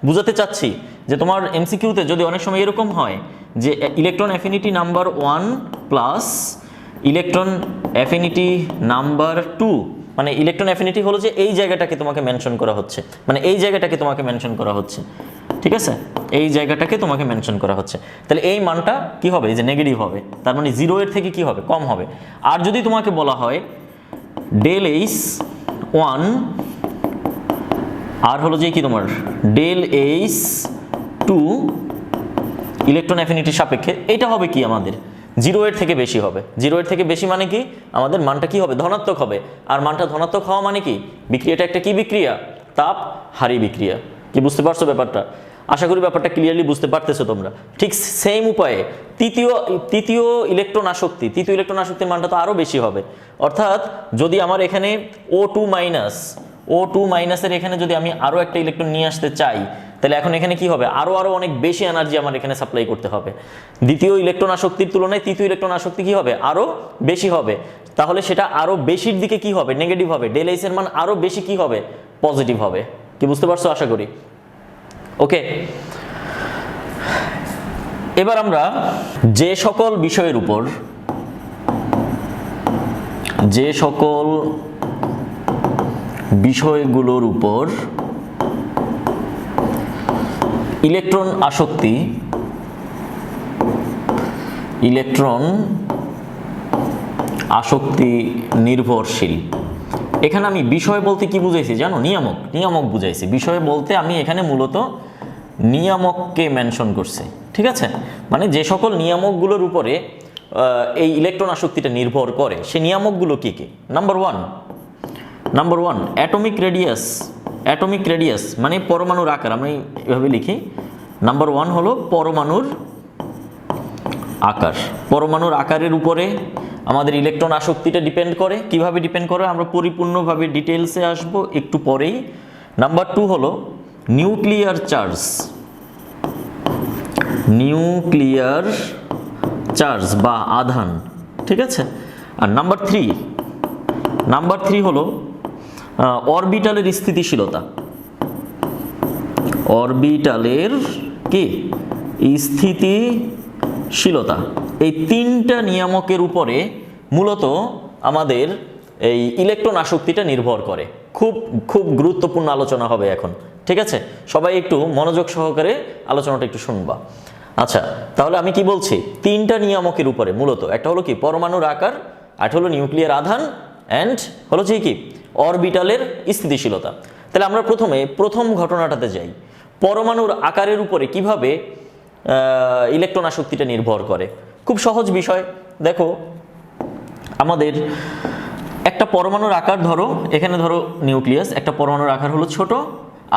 বুঝাতে চাচ্ছি যে তোমার MCQতে যদি অনেক সময় এরকম হয় যে electron affinity number 1 plus electron affinity number 2, মানে ইলেকট্রন অ্যাফিনিটি হলো যে এই জায়গাটাকে তোমাকে মেনশন করা হচ্ছে, ঠিক আছে, এই জায়গাটাকে তোমাকে মেনশন করা হচ্ছে। তাহলে এই মানটা কি হবে, এই যে নেগেটিভ হবে, তার মানে 0 এর থেকে কি হবে, কম হবে। আর যদি তোমাকে বলা হয় ডেল এইচ 1 আর হলো যে কি তোমার ডেল এইচ 2 ইলেকট্রন অ্যাফিনিটির সাপেক্ষে, এটা হবে কি আমাদের 0 এর থেকে বেশি হবে। 0 এর থেকে বেশি মানে কি, আমাদের মানটা কি হবে, ধনাত্মক হবে। আর মানটা ধনাত্মক হওয়া মানে কি, বিক্রিয়াটা একটা কি বিক্রিয়া, তাপ হারি বিক্রিয়া। কি বুঝতে পারছো ব্যাপারটা? আশা করি ব্যাপারটা ক্লিয়ারলি বুঝতে পারতেছো তোমরা। ঠিক সেম উপায়ে তৃতীয় ইলেকট্রন আসক্তি, তৃতীয় ইলেকট্রন আসক্তির মানটা তো আরো বেশি হবে। অর্থাৎ যদি আমার এখানে O2 মাইনাসের এখানে যদি আমি আরো একটা ইলেকট্রন নিয়ে আসতে চাই, তাহলে এখন এখানে কি হবে, আরো অনেক বেশি এনার্জি আমার এখানে সাপ্লাই করতে হবে। দ্বিতীয় ইলেকট্রন আসক্তির তুলনায় তৃতীয় ইলেকট্রন আসক্তি কি হবে, আরো বেশি হবে। তাহলে সেটা আরো বেশির দিকে কি হবে, নেগেটিভ হবে। ডেল এইচ এর মান আরো বেশি কি হবে, পজিটিভ হবে। কি বুঝতে পারছো আশা করি? ওকে, এবার আমরা যে সকল বিষয়গুলোর উপর ইলেকট্রন আসক্তি নির্ভরশীল। এখানে আমি বিষয় বলতে কি বুঝাইছি জানো, নিয়ামক বুঝাইছি। বিষয় বলতে আমি এখানে মূলত নিয়ামককে মেনশন করছি। ঠিক আছে, মানে যে সকল নিয়ামকগুলোর উপরে এই ইলেকট্রন আসক্তিটা নির্ভর করে, সেই নিয়ামকগুলো কি কি। নাম্বার ওয়ান অ্যাটমিক রেডিয়াস মানে পরমাণুর আকার। আমি এভাবে লিখি, নাম্বার 1 হলো পরমাণুর আকার। পরমাণুর আকারের উপরে আমাদের ইলেকট্রন আসক্তিটা ডিপেন্ড করে। কিভাবে ডিপেন্ড করে আমরা পরিপূর্ণভাবে ডিটেলসে আসব একটু পরেই। নাম্বার 2 হলো নিউক্লিয়ার চার্জ বা আধান। ঠিক আছে, আর নাম্বার 3 হলো অরবিটালের স্থিতিশীলতা। এই 3টা নিয়ামকের উপরে মূলত আমাদের এই ইলেকট্রন আসক্তিটা নির্ভর করে। খুব গুরুত্বপূর্ণ আলোচনা হবে এখন। ঠিক আছে, সবাই একটু মনোযোগ সহকারে আলোচনাটা একটু শুনবা। আচ্ছা, তাহলে আমি কি বলছি, 3টা নিয়ামকের উপরে মূলত, একটা হলো কি পরমাণুর আকার, আর হলো নিউক্লিয়ার আধান, অ্যান্ড হলো যে কি অরবিটালের স্থিতিশীলতা। তাহলে আমরা প্রথম ঘটনাটাতে যাই। পরমাণুর আকারের উপরে কিভাবে ইলেকট্রন আসক্তিটা নির্ভর করে। খুব সহজ বিষয়। দেখো, আমাদের একটা পরমাণুর আকার ধরো, এখানে ধরো নিউক্লিয়াস, একটা পরমাণুর আকার হলো ছোট,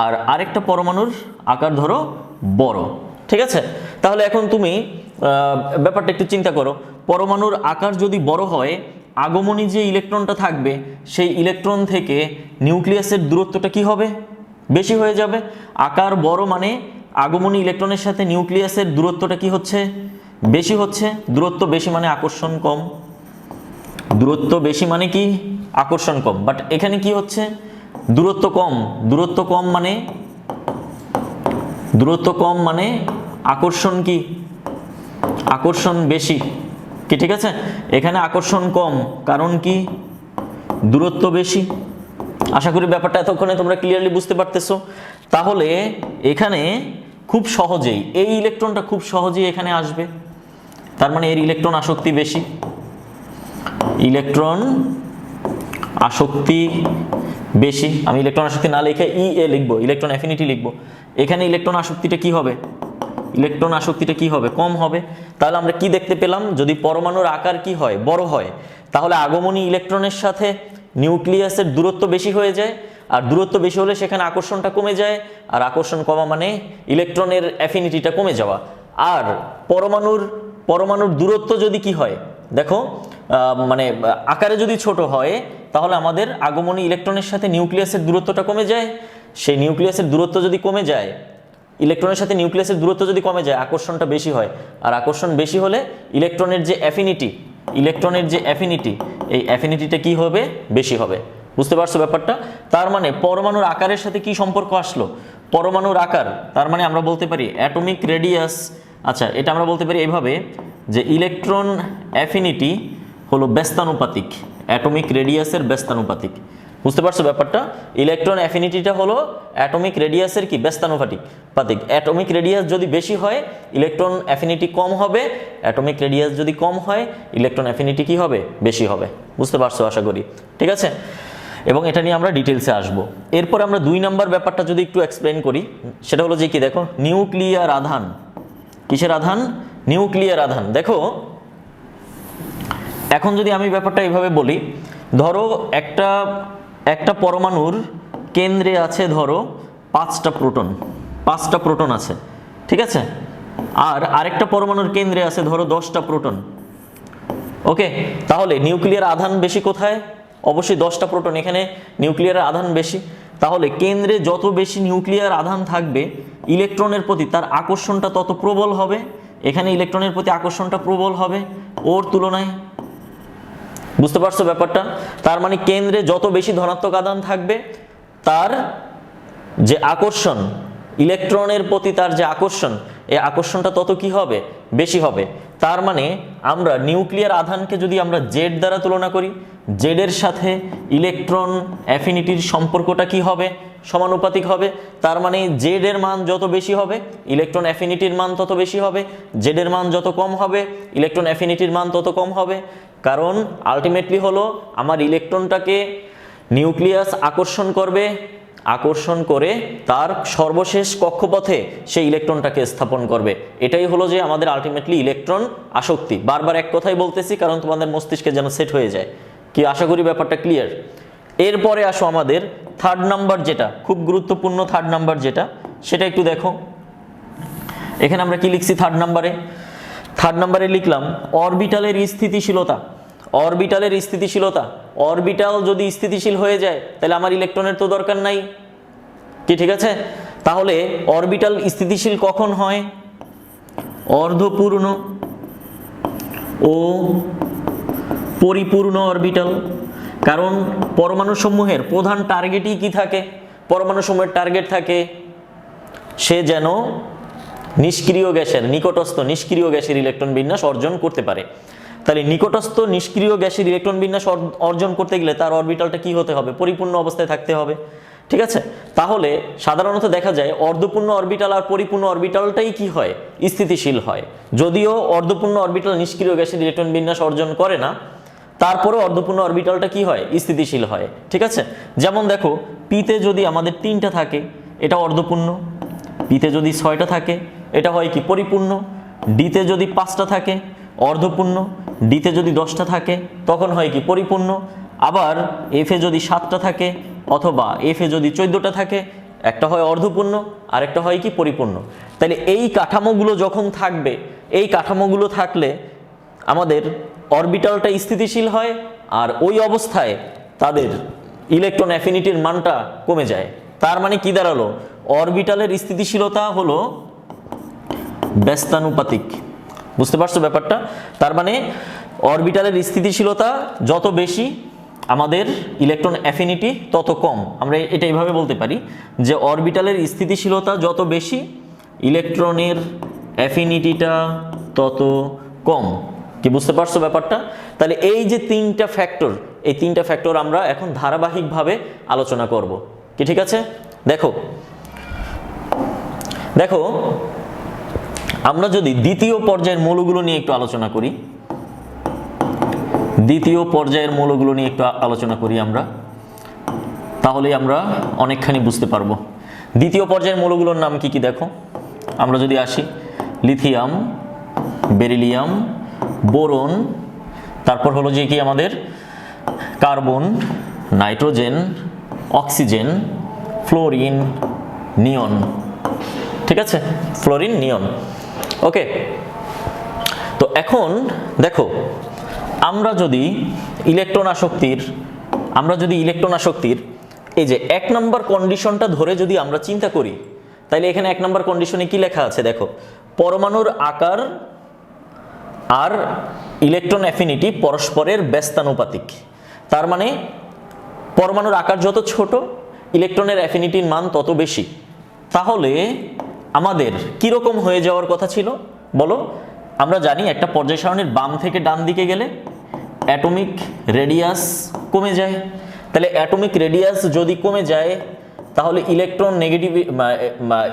আর আরেকটা পরমাণুর আকার ধরো বড়। ঠিক আছে, তাহলে এখন তুমি ব্যাপারটা একটু চিন্তা করো। পরমাণুর আকার যদি বড় হয়, আগমনী যে ইলেকট্রনটা থাকবে, সেই ইলেকট্রন থেকে নিউক্লিয়াসের দূরত্বটা কি হবে, বেশি হয়ে যাবে। আকার বড় মানে আগমনী ইলেকট্রনের সাথে নিউক্লিয়াসের দূরত্বটা কি হচ্ছে, বেশি হচ্ছে। দূরত্ব বেশি মানে আকর্ষণ কম। দূরত্ব বেশি মানে কি, আকর্ষণ কম। বাট এখানে কি হচ্ছে, দূরত্ব কম মানে আকর্ষণ কি, আকর্ষণ বেশি। কি ঠিক আছে, এখানে আকর্ষণ কম, কারণ কি, দূরত্ব বেশি। আশা করি ব্যাপারটা এতক্ষণে তোমরা ক্লিয়ারলি বুঝতে পারতেছো। তাহলে এখানে খুব সহজেই এই ইলেকট্রনটা খুব সহজেই এখানে আসবে, তার মানে এর ইলেকট্রন আসক্তি বেশি। ইলেকট্রন আসক্তি বেশি, আমি ইলেকট্রন আসক্তি না লিখে ইএ লিখবো, ইলেকট্রন অ্যাফিনিটি লিখবো। এখানে ইলেকট্রন আসক্তিটা কি হবে, কম হবে। তাহলে আমরা কি দেখতে পেলাম, যদি পরমাণুর আকার কি হয়, বড় হয়, তাহলে আগমনী ইলেকট্রনের সাথে নিউক্লিয়াসের দূরত্ব বেশি হয়ে যায়। আর দূরত্ব বেশি হলে সেখানে আকর্ষণটা কমে যায়, আর আকর্ষণ কমা মানে ইলেকট্রনের অ্যাফিনিটিটা কমে যাওয়া। আর পরমাণুর দূরত্ব যদি কি হয়, দেখো মানে আকারে যদি ছোট হয়, তাহলে আমাদের আগমনী ইলেকট্রনের সাথে নিউক্লিয়াসের দূরত্বটা কমে যায়। সেই নিউক্লিয়াসের দূরত্ব যদি কমে যায়, ইলেকট্রনের সাথে নিউক্লিয়াসের দূরত্ব যদি কমে যায়, আকর্ষণটা বেশি হয়। আর আকর্ষণ বেশি হলে ইলেকট্রনের যে অ্যাফিনিটি, এই অ্যাফিনিটিটা কি হবে, বেশি হবে। বুঝতে পারছো ব্যাপারটা? তার মানে পরমাণুর আকারের সাথে কি সম্পর্ক আসলো, পরমাণুর আকার, তার মানে আমরা বলতে পারি অ্যাটমিক রেডিয়াস। আচ্ছা, এটা আমরা বলতে পারি এইভাবে যে ইলেকট্রন অ্যাফিনিটি হলো ব্যস্তানুপাতিক, অ্যাটমিক রেডিয়াসের ব্যস্তানুপাতিক। বুঝতে পারছো ব্যাপারটা? ইলেকট্রন অ্যাফিনিটিটা হলো অ্যাটমিক রেডিয়াসের কি ব্যস্তানুপাতিক। অ্যাটমিক রেডিয়াস যদি বেশি হয় ইলেকট্রন অ্যাফিনিটি কম হবে, অ্যাটমিক রেডিয়াস যদি কম হয় ইলেকট্রন অ্যাফিনিটি কি হবে? বেশি হবে। বুঝতে পারছো আশা করি, ঠিক আছে? এবং এটা নিয়ে আমরা ডিটেলসে আসবো। এরপর আমরা 2 নাম্বার ব্যাপারটা যদি একটু এক্সপ্লেন করি, সেটা হলো যে কি, দেখো নিউক্লিয়ার আধান। কিসের আধান? নিউক্লিয়ার আধান। দেখো এখন যদি আমি ব্যাপারটা এইভাবে বলি, ধরো একটা পরমাণুর কেন্দ্রে আছে ধরো 5টা প্রোটন আছে, ঠিক আছে? আর আরেকটা পরমাণুর কেন্দ্রে আছে ধরো 10টা প্রোটন। ওকে, তাহলে নিউক্লিয়ার আধান বেশি কোথায়? অবশ্যই 10টা প্রোটন, এখানে নিউক্লিয়ার আধান বেশি। তাহলে কেন্দ্রে যত বেশি নিউক্লিয়ার আধান থাকবে ইলেকট্রনের প্রতি তার আকর্ষণটা তত প্রবল হবে। এখানে ইলেকট্রনের প্রতি আকর্ষণটা প্রবল হবে ওর তুলনায়। বুঝতে পারছো ব্যাপারটা? তার মানে কেন্দ্রে যত বেশি ধনাত্মক আধান থাকবে তার যে আকর্ষণ, ইলেকট্রনের প্রতি তার যে আকর্ষণ, এই আকর্ষণটা তত কি হবে? বেশি হবে। তার মানে আমরা নিউক্লিয়ার আধানকে যদি আমরা জেড দ্বারা তুলনা করি, জেডের সাথে ইলেকট্রন অ্যাফিনিটির সম্পর্কটা কি হবে? সমানুপাতিক হবে। তার মানে জেড এর মান যত বেশি হবে ইলেকট্রন অ্যাফিনিটির মান তত বেশি হবে, জেড এর মান যত কম হবে ইলেকট্রন অ্যাফিনিটির মান তত কম হবে। কারণ আলটিমেটলি হলো আমার ইলেকট্রনটাকে নিউক্লিয়াস আকর্ষণ করবে, আকর্ষণ করে তার সর্বশেষ কক্ষপথে সেই ইলেকট্রনটাকে স্থাপন করবে। এটাই হলো যে আমাদের আলটিমেটলি ইলেকট্রন আসক্তি। বারবার এক কথাই বলতেছি কারণ তোমাদের মস্তিষ্কে যেন সেট হয়ে যায়। কি আশা করি ব্যাপারটা ক্লিয়ার। এরপরে আসো আমাদের 3rd নাম্বার, যেটা খুব গুরুত্বপূর্ণ 3rd নাম্বার যেটা, সেটা একটু দেখো। এখানে আমরা কি লিখছি 3rd নাম্বারে? 3rd নাম্বারে লিখলাম অরবিটালের স্থিতিশীলতা। অরবিটালের স্থিতিশীলতা, অরবিটাল যদি স্থিতিশীল হয়ে যায় তাহলে আমার ইলেকট্রনের তো দরকার নাই, কি ঠিক আছে? তাহলে অরবিটাল স্থিতিশীল কখন হয়? অর্ধপূর্ণ ও পরিপূর্ণ অরবিটাল। কারণ পরমাণু সমূহের প্রধান টার্গেটই কি থাকে? পরমাণু সমূহের টার্গেট থাকে সে যেন নিষ্ক্রিয় গ্যাসের, নিকটস্থ নিষ্ক্রিয় গ্যাসের ইলেকট্রন বিন্যাস অর্জন করতে পারে। তাহলে নিকটস্থ নিষ্ক্রিয় গ্যাসের ইলেকট্রন বিন্যাস অর্জন করতে গেলে তার অরবিটালটা কি হতে হবে? পরিপূর্ণ অবস্থায় থাকতে হবে, ঠিক আছে? তাহলে সাধারণত দেখা যায় অর্ধপূর্ণ অরবিটাল আর পরিপূর্ণ অরবিটালটাই কি হয়? স্থিতিশীল হয়। যদিও অর্ধপূর্ণ অরবিটাল নিষ্ক্রিয় গ্যাসের ইলেকট্রন বিন্যাস অর্জন করে না, তারপরে অর্ধপূর্ণ অরবিটালটা কি হয়? স্থিতিশীল হয়, ঠিক আছে? যেমন দেখো পিতে যদি আমাদের 3টা থাকে এটা অর্ধপূর্ণ, পিতে যদি 6টা থাকে এটা হয় কি? পরিপূর্ণ। ডিতে যদি 5টা থাকে অর্ধপূর্ণ, ডিতে যদি 10টা থাকে তখন হয় কি? পরিপূর্ণ। আবার এফে যদি 7টা থাকে অথবা এফে যদি 14টা থাকে একটা হয় অর্ধপূর্ণ আর একটা হয় কি? পরিপূর্ণ। তাহলে এই কাঠামোগুলো যখন থাকবে, এই কাঠামোগুলো থাকলে আমাদের অরবিটালটা স্থিতিশীল হয় আর ওই অবস্থায় তাদের ইলেকট্রন অ্যাফিনিটির মানটা কমে যায়। তার মানে কি দাঁড়ালো? অরবিটালের স্থিতিশীলতা হলো ব্যস্তানুপাতিক। বুঝতে পারছো ব্যাপারটা? তার মানে অরবিটালের স্থিতিশীলতা যত বেশি আমাদের ইলেকট্রন অ্যাফিনিটি তত কম। আমরা এটা এইভাবে বলতে পারি যে অরবিটালের স্থিতিশীলতা যত বেশি ইলেকট্রনের অ্যাফিনিটিটা তত কম। কি বুঝতে পারছো ব্যাপারটা? তাহলে এই যে 3টা ফ্যাক্টর, এই 3টা ফ্যাক্টর আমরা এখন ধারাবাহিকভাবে আলোচনা করব। কি ঠিক আছে? দেখো দেখো আমরা যদি দ্বিতীয় পর্যায়ের মৌলগুলো নিয়ে একটু আলোচনা করি, দ্বিতীয় পর্যায়ের মৌলগুলো নিয়ে একটু আলোচনা করি আমরা, তাহলে আমরা অনেকখানি বুঝতে পারবো। দ্বিতীয় পর্যায়ের মৌলগুলোর নাম কি কি দেখো। আমরা যদি আসি লিথিয়াম, বেরিলিয়াম, বোরন, তারপর হলো যে কি আমাদের কার্বন, নাইট্রোজেন, অক্সিজেন, ফ্লোরিন, নিয়ন। ঠিক আছে? ফ্লোরিন, নিয়ন। ওকে, তো এখন দেখো আমরা যদি ইলেকট্রন আসক্তির এই যে 1 নম্বর কন্ডিশনটা ধরে যদি আমরা চিন্তা করি, তাহলে এখানে 1 নম্বর কন্ডিশনে কি লেখা আছে দেখো, পরমাণুর আকার আর ইলেকট্রন অ্যাফিনিটি পরস্পরের ব্যস্তানুপাতিক। তার মানে পরমাণুর আকার যত ছোট ইলেকট্রনের অ্যাফিনিটির মান তত বেশি। তাহলে আমাদের কিরকম হয়ে যাওয়ার কথা ছিল বলো? আমরা জানি একটা পর্যায় সারণীর বাম থেকে ডান দিকে গেলে অ্যাটমিক রেডিয়াস কমে যায়। তাহলে অ্যাটমিক রেডিয়াস যদি কমে যায় তাহলে ইলেকট্রন নেগেটিভ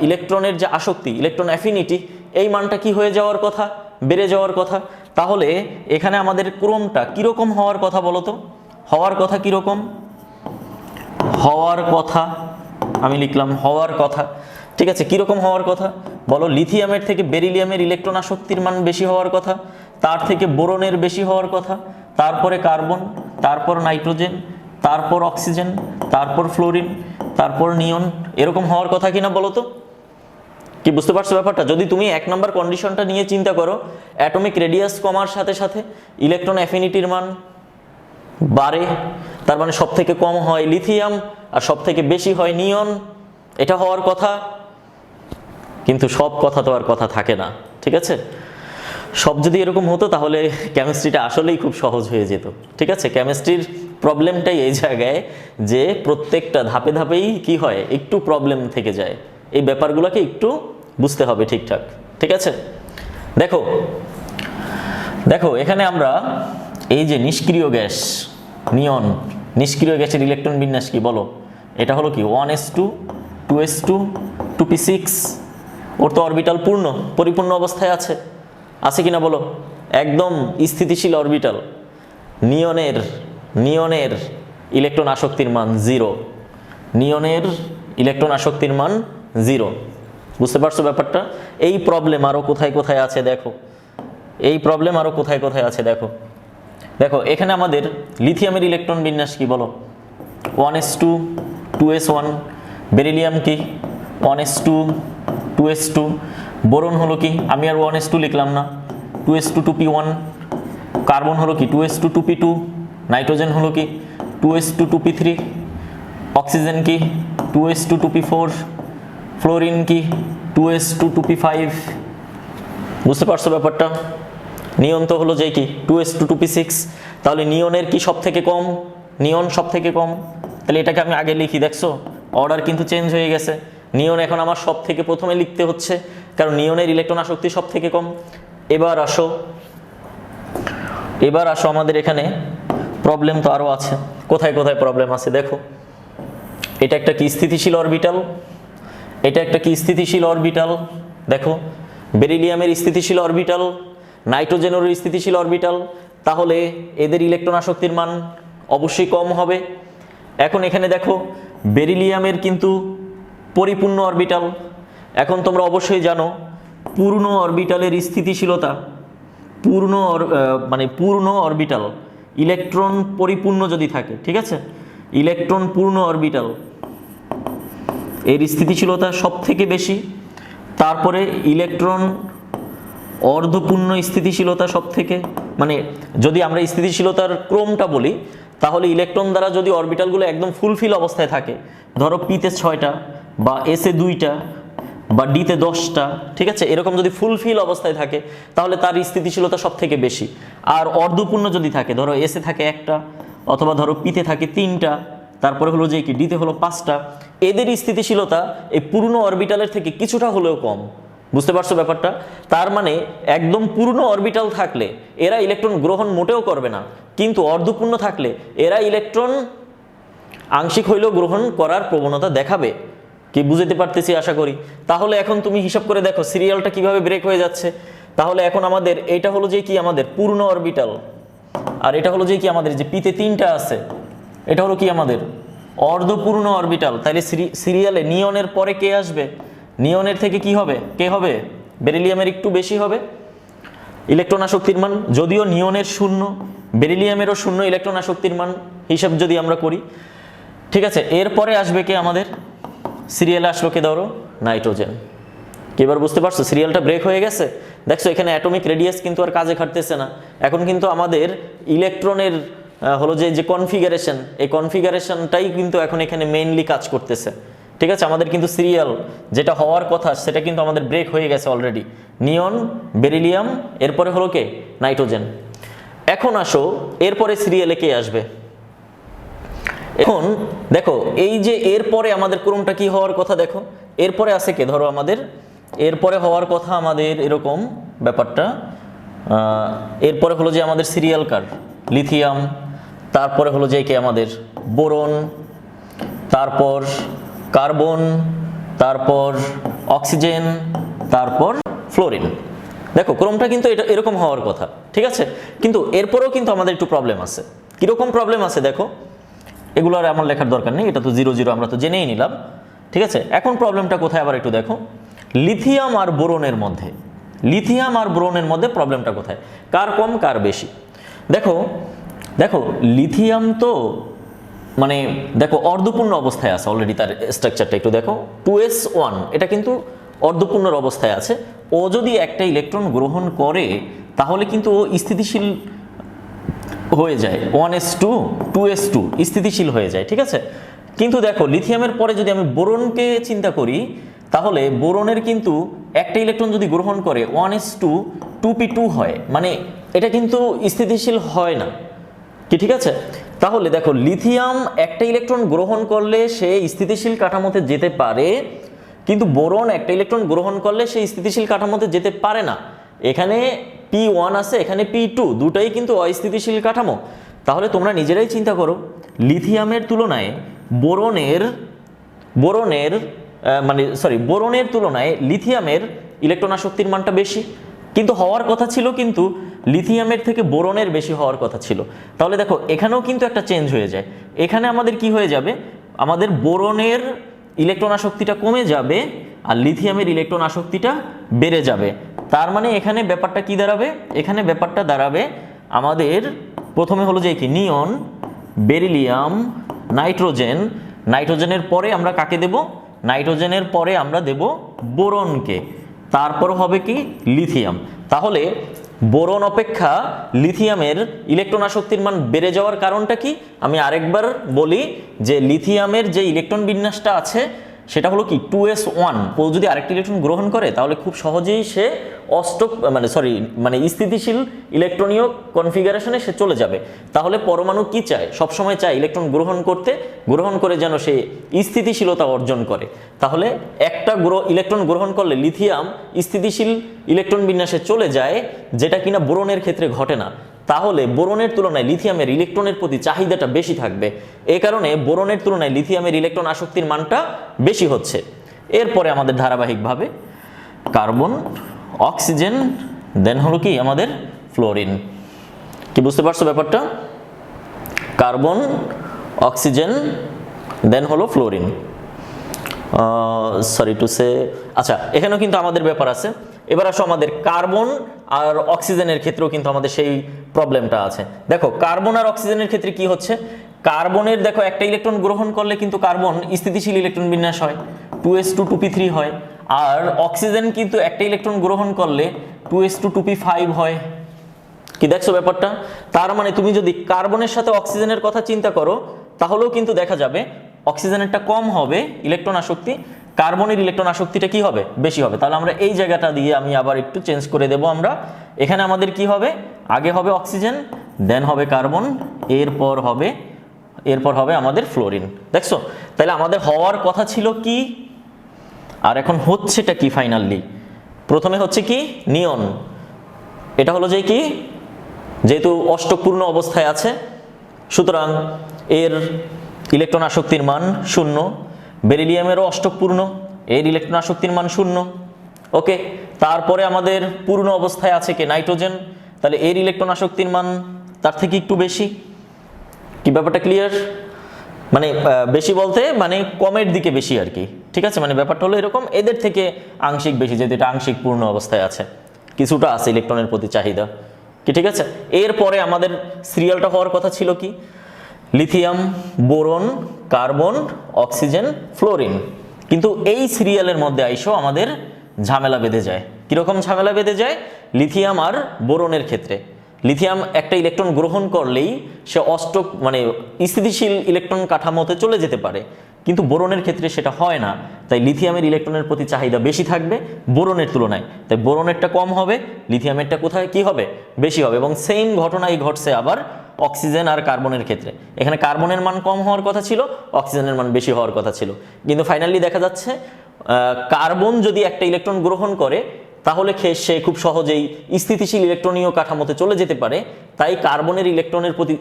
ইলেকট্রনের যে আসক্তি, ইলেকট্রন অ্যাফিনিটি, এই মানটা কি হয়ে যাওয়ার কথা, বেড়ে যাওয়ার কথা। তাহলে এখানে আমাদের ক্রমটা কিরকম হওয়ার কথা বলো তো? হওয়ার কথা কিরকম? হওয়ার কথা আমি লিখলাম হওয়ার কথা, ঠিক আছে। কিরকম হওয়ার কথা বলো? লিথিয়ামের থেকে বেরিলিয়ামের ইলেকট্রন আসক্তির মান বেশি হওয়ার কথা, তার থেকে বোরনের বেশি হওয়ার কথা, তারপরে কার্বন, তারপর নাইট্রোজেন, তারপর অক্সিজেন, তারপর ফ্লোরিন, তারপর নিয়ন, এরকম হওয়ার কথা কিনা বলো তো? কি বুঝতে পারছো ব্যাপারটা? যদি তুমি 1 নম্বর কন্ডিশনটা নিয়ে চিন্তা করো, অ্যাটমিক রেডিয়াস কমার সাথে সাথে ইলেকট্রন অ্যাফিনিটির মান বাড়ে, তার মানে সব থেকে কম হয় লিথিয়াম আর সব থেকে বেশি হয় নিয়ন, এটা হওয়ার কথা। কিন্তু সব কথা তো আর কথা থাকে না, ঠিক আছে। সব যদি এরকম হতো তাহলে কেমিস্ট্রিটা আসলেই খুব সহজ হয়ে যেত, ঠিক আছে। কেমিস্ট্রির প্রবলেমটাই এই জায়গায় যে প্রত্যেকটা ধাপে ধাপেই কি হয়, একটু প্রবলেম থেকে যায়। এই ব্যাপারগুলোকে একটু বুঝতে হবে ঠিকঠাক, ঠিক আছে। দেখো দেখো এখানে আমরা এই যে নিষ্ক্রিয় গ্যাস নিয়ন, নিষ্ক্রিয় গ্যাসের ইলেকট্রন বিন্যাস কি বলো? এটা হলো কি 1s2 2s2 2p6, ওর তো অরবিটাল পূর্ণ পরিপূর্ণ অবস্থায় আছে, আছে কিনা বলো? একদম স্থিতিশীল অরবিটাল। নিয়নের ইলেকট্রন আসক্তির মান 0, নিয়নের ইলেকট্রন আসক্তির মান 0। বুঝতে পারছো ব্যাপারটা? এই প্রবলেম আরো কোথায় কোথায় আছে দেখো, এই প্রবলেম আরো কোথায় কোথায় আছে দেখো। দেখো এখানে আমাদের লিথিয়ামের ইলেকট্রন বিন্যাস কি বলো? 1s2 2s1, বেরিলিয়াম কি 1s2 2s2, বোরন হলো কি, আমি আর 1s2 লিখলাম না, 2s2 2p1, কার্বন হলো কি 2s2 2p2, নাইট্রোজেন হলো কি 2s2 2p3, অক্সিজেন কি 2s2 2p4, ফ্লোরিন কি 2s2 2p5। বুঝতে পারছো ব্যাপারটা? নিয়ন তো হলো যে কি 2s2 2p6, তাহলে নিয়নের কি সব থেকে কম? নিয়ন সব থেকে কম। তাহলে এটাকে আমি আগে লিখি, দেখছো অর্ডার কিন্তু চেঞ্জ হয়ে গেছে। নিয়ন এখন আমার সব থেকে প্রথমে লিখতে হচ্ছে, কারণ নিয়নের ইলেকট্রন আসক্তি সব থেকে কম। এবার আসো আমাদের এখানে প্রবলেম তো আরো আছে। কোথায় কোথায় প্রবলেম আছে দেখো। এটা একটা কি স্থিতিশীল অরবিটাল, এটা একটা কি স্থিতিশীল অরবিটাল, দেখো বেরিলিয়ামের স্থিতিশীল অরবিটাল, নাইট্রোজেনের স্থিতিশীল অরবিটাল, তাহলে এদের ইলেকট্রন আসক্তির মান অবশ্যই কম হবে। এখন এখানে দেখো বেরিলিয়ামের কিন্তু পরিপূর্ণ অরবিটাল। এখন তোমরা অবশ্যই জানো পূর্ণ অরবিটালের স্থিতিশীলতা, পূর্ণ অরবিটাল ইলেকট্রন পরিপূর্ণ যদি থাকে, ঠিক আছে, ইলেকট্রন পূর্ণ অরবিটাল এর স্থিতিশীলতা সব থেকে বেশি। তারপরে ইলেকট্রন অর্ধপূর্ণ স্থিতিশীলতা সব থেকে, মানে যদি আমরা স্থিতিশীলতার ক্রমটা বলি তাহলে ইলেকট্রন দ্বারা যদি অরবিটালগুলো একদম ফুলফিল অবস্থায় থাকে, ধরো পিতে 6টা বা এসে 2টা বা ডিতে 10টা, ঠিক আছে, এরকম যদি ফুলফিল অবস্থায় থাকে তাহলে তার স্থিতিশীলতা সব থেকে বেশি। আর অর্ধপূর্ণ যদি থাকে, ধরো এসে থাকে 1টা অথবা ধরো পিতে থাকে 3টা, তারপরে হলো যে কি ডিতে হলো 5টা, এদের স্থিতিশীলতা এই পূর্ণ অরবিটালের থেকে কিছুটা হলেও কম। বুঝতে পারছো ব্যাপারটা? তার মানে একদম পূর্ণ অরবিটাল থাকলে এরা ইলেকট্রন গ্রহণ মোটেও করবে না, কিন্তু অর্ধপূর্ণ থাকলে এরা ইলেকট্রন আংশিক হইলেও গ্রহণ করার প্রবণতা দেখাবে। কি বুঝতে পারতেছি আশা করি। তাহলে এখন তুমি হিসাব করে দেখো সিরিয়ালটা কিভাবে ব্রেক হয়ে যাচ্ছে। তাহলে এখন আমাদের এটা হলো যে কি আমাদের পূর্ণ অরবিটাল, আর এটা হলো যে কি আমাদের যে পিতে 3টা আছে, এটা হলো কি আমাদের অর্ধপূর্ণ অরবিটাল। তাহলে সিরিয়ালে নিয়নের পরে কে আসবে? নিয়নের থেকে কি হবে? কে হবে? বেরিলিয়ামের একটু বেশি হবে ইলেকট্রন আসক্তির মান, যদিও নিয়নের 0, বেরিলিয়ামেরও 0 ইলেকট্রন আসক্তির মান হিসাব যদি আমরা করি, ঠিক আছে। এরপরে আসবে কে আমাদের? সিরিয়ালে আসলো কে? ধরো নাইট্রোজেন। এবার বুঝতে পারছো সিরিয়ালটা ব্রেক হয়ে গেছে? দেখছো এখানে অ্যাটমিক রেডিয়াস কিন্তু আর কাজে খাটতেছে না। এখন কিন্তু আমাদের ইলেকট্রনের হলো যে কনফিগারেশন, এই কনফিগারেশনটাই কিন্তু এখন এখানে মেইনলি কাজ করতেছে, ঠিক আছে। আমাদের কিন্তু সিরিয়াল যেটা হওয়ার কথা সেটা কিন্তু আমাদের ব্রেক হয়ে গেছে অলরেডি। নিয়ন, বেরিলিয়াম, এরপরে হলো কে? নাইট্রোজেন। এখন আসো এরপরে সিরিয়ালে কে আসবে? এখন দেখো এই যে এরপরে আমাদের ক্রমটা কি হওয়ার কথা দেখো। এরপরে আছে কে? ধরো আমাদের এরপরে হওয়ার কথা আমাদের এরকম ব্যাপারটা, এরপরে হলো যে আমাদের সিরিয়াল কার লিথিয়াম, তারপরে হলো যে কি আমাদের বোরন, তারপর কার্বন, তারপর অক্সিজেন, তারপর ফ্লোরিন। দেখো ক্রমটা কিন্তু এটা এরকম হওয়ার কথা, ঠিক আছে? কিন্তু এরপরেও কিন্তু আমাদের একটু প্রবলেম আছে। কিরকম প্রবলেম আছে দেখো, এগুলো আর আমার লেখার দরকার নেই, এটা তো 0 0 আমরা তো জেনেই নিলাম, ঠিক আছে? এখন প্রবলেমটা কোথায় আবার একটু দেখো, লিথিয়াম আর বোরনের মধ্যে, লিথিয়াম আর বোরনের মধ্যে প্রবলেমটা কোথায়, কার কম কার বেশি? দেখো দেখো লিথিয়াম তো মানে দেখো অর্ধপূর্ণ অবস্থায় আছে অলরেডি, তার স্ট্রাকচারটা একটু দেখো 2s1, এটা কিন্তু অর্ধপূর্ণর অবস্থায় আছে। ও যদি একটা ইলেকট্রন গ্রহণ করে তাহলে কিন্তু ও স্থিতিশীল হয়ে যায়, 1s2 2s2 স্থিতিশীল হয়ে যায়, ঠিক আছে? কিন্তু দেখো লিথিয়ামের পরে যদি আমি বোরনকে চিন্তা করি, তাহলে বোরনের কিন্তু একটা ইলেকট্রন যদি গ্রহণ করে 1s2 2p2 হয়, মানে এটা কিন্তু স্থিতিশীল হয় না, কি ঠিক আছে? তাহলে দেখো লিথিয়াম একটা ইলেকট্রন গ্রহণ করলে সে স্থিতিশীল কাঠামোতে যেতে পারে, কিন্তু বোরন একটা ইলেকট্রন গ্রহণ করলে সে স্থিতিশীল কাঠামোতে যেতে পারে না। এখানে p1 আছে, এখানে p2, দুটাই কিন্তু অস্থিতিশীল কাঠামো। তাহলে তোমরা নিজেরাই চিন্তা করো, লিথিয়ামের তুলনায় বোরনের বোরনের বোরনের তুলনায় লিথিয়ামের ইলেকট্রন আসক্তির মানটা বেশি, কিন্তু হওয়ার কথা ছিল কিন্তু লিথিয়ামের থেকে বোরনের বেশি হওয়ার কথা ছিল। তাহলে দেখো এখানেও কিন্তু একটা চেঞ্জ হয়ে যায়, এখানে আমাদের কি হয়ে যাবে, আমাদের বোরনের ইলেকট্রন আসক্তিটা কমে যাবে আর লিথিয়ামের ইলেকট্রন আসক্তিটা বেড়ে যাবে। তার মানে এখানে ব্যাপারটা কি দাঁড়াবে, এখানে ব্যাপারটা দাঁড়াবে আমাদের প্রথমে হলো যে কি নিয়ন, বেরিলিয়াম, নাইট্রোজেন, নাইট্রোজেনের পরে আমরা কাকে দেব, নাইট্রোজেনের পরে আমরা দেব বোরনকে, তারপর হবে কি লিথিয়াম। তাহলে বোরন অপেক্ষা লিথিয়ামের ইলেকট্রন আসক্তির মান বেড়ে যাওয়ার কারণটা কি, আমি আরেকবার বলি যে লিথিয়ামের যে ইলেকট্রন বিন্যাসটা আছে সেটা হলো কি 2s1, ও যদি আরেকটি ইলেকট্রন গ্রহণ করে তাহলে খুব সহজেই সে স্থিতিশীল ইলেকট্রনীয় কনফিগারেশনে সে চলে যাবে। তাহলে পরমাণু কি চায়, সবসময় চায় ইলেকট্রন গ্রহণ করে যেন সে স্থিতিশীলতা অর্জন করে। তাহলে একটা ইলেকট্রন গ্রহণ করলে লিথিয়াম স্থিতিশীল ইলেকট্রন বিন্যাসে চলে যায়, যেটা কিনা বোরনের ক্ষেত্রে ঘটে না। তাহলে বোরনের তুলনায় লিথিয়ামের ইলেকট্রনের প্রতি চাহিদাটা বেশি থাকবে, এই কারণে বোরনের তুলনায় লিথিয়ামের ইলেকট্রন আসক্তির মানটা বেশি হচ্ছে। এরপরে আমাদের ধারাবাহিকভাবে কার্বন, অক্সিজেন, দেন হলো কি আমাদের ফ্লোরিন। কি বুঝতে পারছো ব্যাপারটা? কার্বন, অক্সিজেন, দেন হলো ফ্লোরিন। আচ্ছা, এখানেও কিন্তু আমাদের ব্যাপার আছে। এবার আসো আমাদের কার্বন আর অক্সিজেনের ক্ষেত্রেও কিন্তু আমাদের সেই প্রবলেমটা আছে। দেখো কার্বন আর অক্সিজেনের ক্ষেত্রে কি হচ্ছে, কার্বনের দেখো একটা ইলেকট্রন গ্রহণ করলে কিন্তু কার্বন স্থিতিশীল ইলেকট্রন বিন্যাস হয়, 2s2 2p3 হয়। আর অক্সিজেন কিন্তু একটা ইলেকট্রন গ্রহণ করলে 2s2 2p5 হয়। কি দেখছো ব্যাপারটা? তার মানে তুমি যদি কার্বনের সাথে অক্সিজেনের কথা চিন্তা করো তাহলেও কিন্তু দেখা যাবে অক্সিজেনেরটা কম হবে ইলেকট্রন আসক্তি, কার্বনের ইলেকট্রন আসক্তিটা কি হবে, বেশি হবে। তাহলে আমরা এই জায়গাটা দিয়ে আমি আবার একটু চেঞ্জ করে দেব। আমরা এখানে আমাদের কি হবে, আগে হবে অক্সিজেন, দেন হবে কার্বন, এরপর হবে আমাদের ফ্লোরিন। দেখছো? তাহলে আমাদের হওয়ার কথা ছিল কি, আর এখন হচ্ছেটা কি ফাইনালি? প্রথমে হচ্ছে কি নিয়ন, এটা হলো যে কি যেহেতু অষ্টকপূর্ণ অবস্থায় আছে সুতরাং এর ইলেকট্রন আসক্তির মান 0। বেরিলিয়ামেরও অষ্টকপূর্ণ, এর ইলেকট্রন আসক্তির মান 0। ওকে, তারপরে আমাদের পূর্ণ অবস্থায় আছে কি নাইট্রোজেন, তাহলে এর ইলেকট্রন আসক্তির মান তার থেকে একটু বেশি। কি ব্যাপারটা ক্লিয়ার? মানে বেশি বলতে মানে কমের দিকে বেশি আর কি, ঠিক আছে? মানে ব্যাপারটা হলো এরকম, এদের থেকে আংশিক বেশি, যেহেতু এটা আংশিক পূর্ণ অবস্থায় আছে, কিছুটা আছে ইলেকট্রনের প্রতি চাহিদা, কি ঠিক আছে? এরপরে আমাদের সিরিয়ালটা হওয়ার কথা ছিল কি lithium, boron, carbon, oxygen, fluorine. কিন্তু এই সিরিয়ালের মধ্যে আইসো আমাদের ঝামেলা বেঁধে যায়। কিরকম ঝামেলা বেঁধে যায়? লিথিয়াম আর বোরনের ক্ষেত্রে লিথিয়াম একটা ইলেকট্রন গ্রহণ করলেই সে স্থিতিশীল ইলেকট্রন কাঠামোতে চলে যেতে পারে, কিন্তু বোরনের ক্ষেত্রে সেটা হয় না। তাই লিথিয়ামের ইলেকট্রনের প্রতি চাহিদা বেশি থাকবে বোরনের তুলনায়, তাই বোরনেরটা কম হবে, লিথিয়ামেরটা কোথায় কি হবে, বেশি হবে। এবং সেম ঘটনাই ঘটছে আবার অক্সিজেন আর কার্বনের ক্ষেত্রে। এখানে কার্বনের মান কম হওয়ার কথা ছিল, অক্সিজেনের মান বেশি হওয়ার কথা ছিল, কিন্তু ফাইনালি দেখা যাচ্ছে কার্বন যদি একটা ইলেকট্রন গ্রহণ করে তাহলে সে খুব সহজেই স্থিতিশীল ইলেকট্রনীয় কাঠামোতে চলে যেতে পারে। তাই কার্বনের